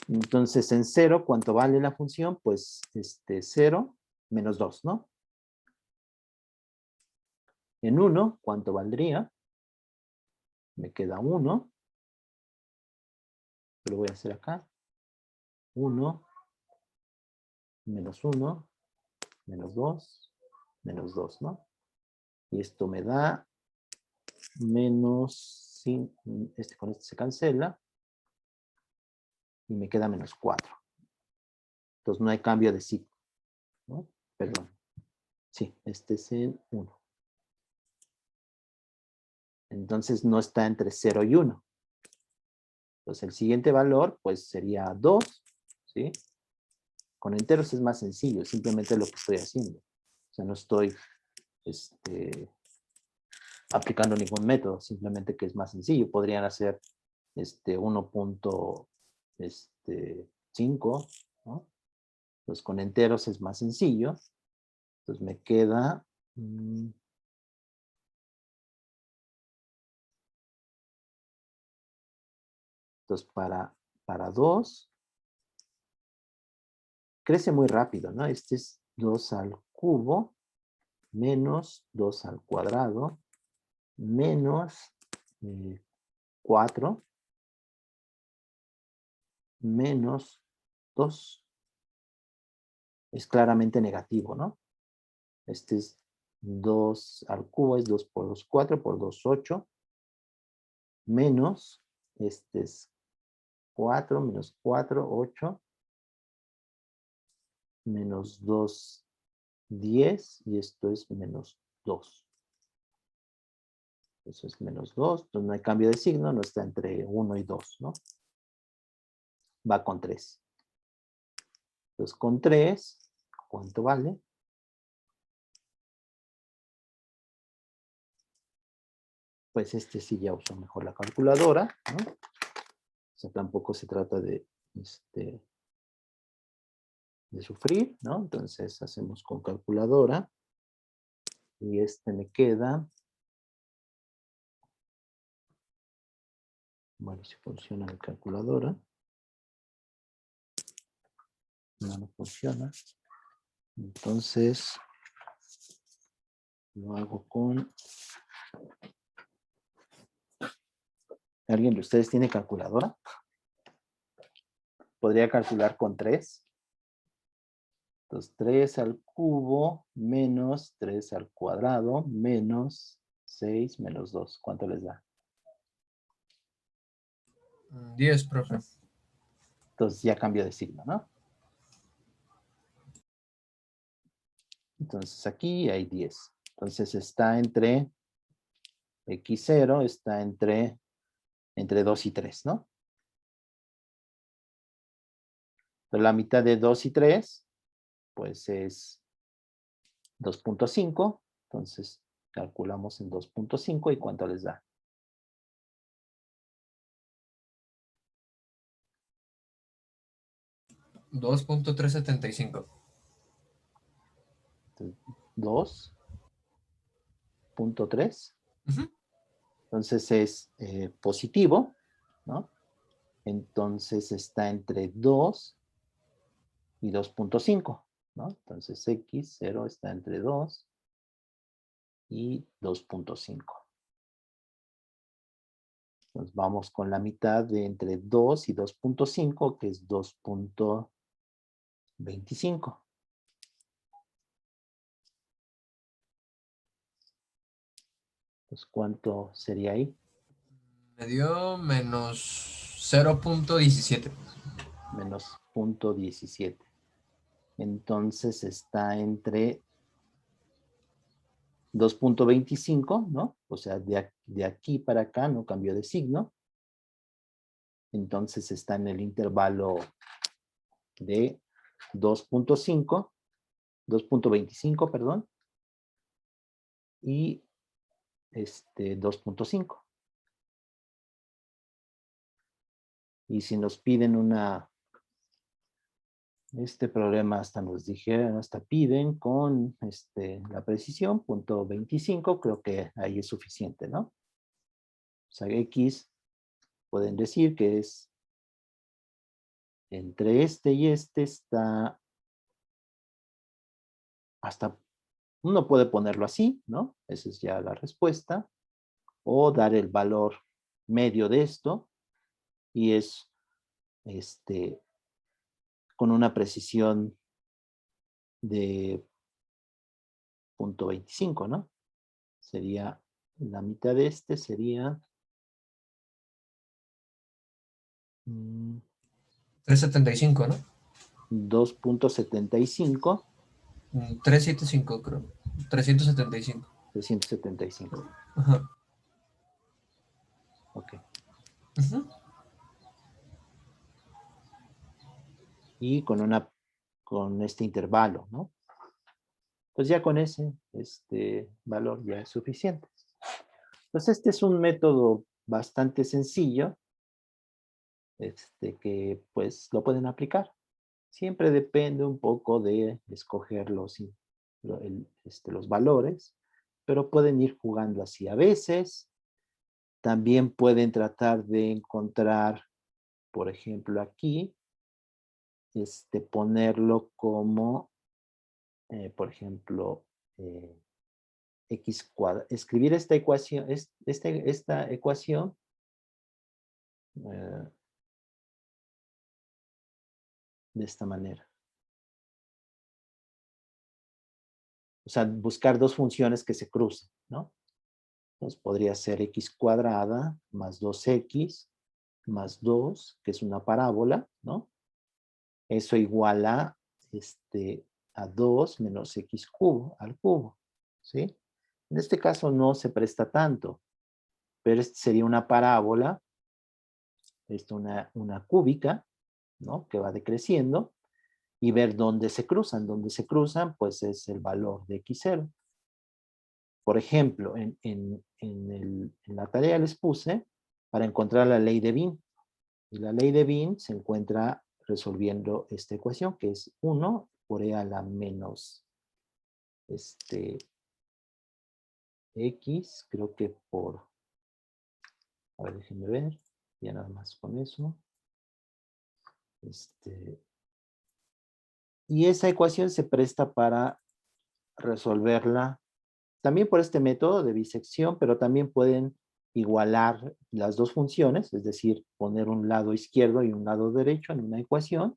Entonces, en 0, ¿cuánto vale la función? Pues, 0 menos 2, ¿no? En 1, ¿cuánto valdría? Me queda 1. Lo voy a hacer acá. 1, menos 1, menos 2, ¿no? Y esto me da menos 5, con este se cancela. Y me queda menos 4. Entonces no hay cambio de signo, ¿no? Perdón. Sí, este es el 1. Entonces no está entre 0 y 1. Entonces el siguiente valor pues sería 2, ¿sí? Con enteros es más sencillo, simplemente lo que estoy haciendo. O sea, no estoy aplicando ningún método, simplemente que es más sencillo. Podrían hacer 1.5, ¿no? Entonces con enteros es más sencillo. Entonces me queda... entonces para 2, crece muy rápido, ¿no? Este es 2 al cubo menos 2 al cuadrado menos 4 menos 2. Es claramente negativo, ¿no? Este es 2 al cubo, es 2 por 2, 4, por 2, 8. Menos, este es 4, menos 4, 8. Menos 2, 10. Y esto es menos 2. Eso es menos 2. Entonces no hay cambio de signo, no está entre 1 y 2, ¿no? Va con 3. Entonces con 3, ¿cuánto vale? Pues sí ya uso mejor la calculadora, ¿no? O sea, tampoco se trata de sufrir, ¿no? Entonces hacemos con calculadora. Y me queda... Bueno, si funciona mi calculadora. No funciona. Entonces, lo hago con... ¿Alguien de ustedes tiene calculadora? Podría calcular con 3. Entonces, 3 al cubo menos 3 al cuadrado menos 6 menos 2. ¿Cuánto les da? 10, profe. Entonces ya cambió de signo, ¿no? Entonces aquí hay 10. Entonces está entre x0, está entre 2 y 3, ¿no? Pero la mitad de 2 y 3, pues es 2.5. Entonces calculamos en 2.5 y ¿cuánto les da? 2.375. 2.3. Ujú. Entonces es positivo, ¿no? Entonces está entre 2 y 2.5, ¿no? Entonces x0 está entre 2 y 2.5. Entonces vamos con la mitad de entre 2 y 2.5, que es 2.25. Entonces, ¿cuánto sería ahí? Me dio menos 0.17. Menos 0.17. Entonces está entre 2.25, ¿no? O sea, de aquí para acá no cambió de signo. Entonces está en el intervalo de 2.25, perdón, y 2.5. Y si nos piden este problema hasta nos dijeron, hasta piden con la precisión, 0.25, creo que ahí es suficiente, ¿no? O sea, x pueden decir que es entre este y este está hasta, uno puede ponerlo así, ¿no? Esa es ya la respuesta. O dar el valor medio de esto y es con una precisión de 0.25, ¿no? Sería la mitad de este, sería 375, ¿no? 2.75, 375, creo. 375. 375. Ajá. Ok. Ujú. Y con este intervalo, ¿no? Pues ya con ese valor ya es suficiente. Entonces este es un método bastante sencillo, que pues lo pueden aplicar. Siempre depende un poco de escoger los valores, pero pueden ir jugando así. A veces también pueden tratar de encontrar, por ejemplo aquí, ponerlo como, por ejemplo, x cuadrado. Escribir esta ecuación, esta ecuación de esta manera. O sea, buscar dos funciones que se crucen, ¿no? Entonces podría ser x cuadrada más 2x más 2, que es una parábola, ¿no? Eso igual a 2 menos x cubo al cubo, ¿sí? En este caso no se presta tanto, pero sería una parábola, una cúbica, ¿no? Que va decreciendo, y ver dónde se cruzan. Donde se cruzan, pues es el valor de x0. Por ejemplo, en la tarea les puse para encontrar la ley de Bin. Y la ley de Bin se encuentra resolviendo esta ecuación, que es 1 por e a la menos x, creo que por, a ver, déjenme ver, ya nada más con eso. Y esa ecuación se presta para resolverla también por este método de bisección, pero también pueden igualar las dos funciones, es decir, poner un lado izquierdo y un lado derecho en una ecuación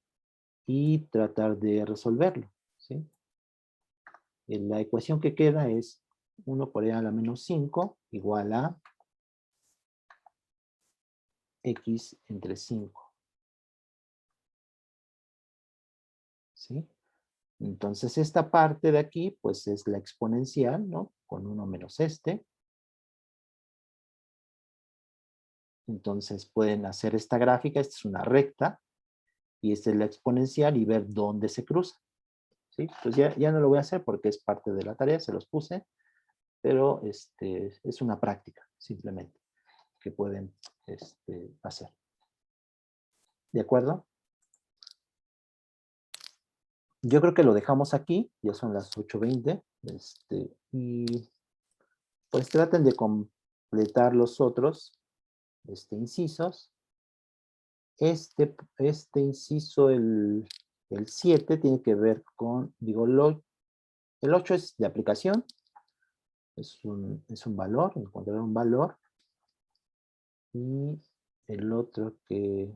y tratar de resolverlo, ¿sí? La ecuación que queda es 1 por e a la menos 5 igual a x entre 5. ¿Sí? Entonces esta parte de aquí pues es la exponencial, ¿no? Con 1 menos este. Entonces pueden hacer esta gráfica, esta es una recta y esta es la exponencial y ver dónde se cruza. ¿Sí? Pues ya no lo voy a hacer porque es parte de la tarea, se los puse, pero es una práctica simplemente que pueden hacer. ¿De acuerdo? Yo creo que lo dejamos aquí, ya son las 8:20, y pues traten de completar los otros incisos. Este inciso, el 7, tiene que ver con, digo, el 8 es de aplicación, es un valor, encontrar un valor, y el otro que...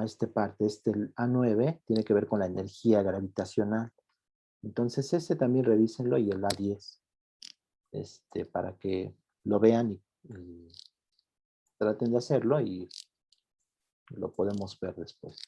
esta parte, el A9, tiene que ver con la energía gravitacional. Entonces ese también revísenlo y el A10, para que lo vean y traten de hacerlo y lo podemos ver después.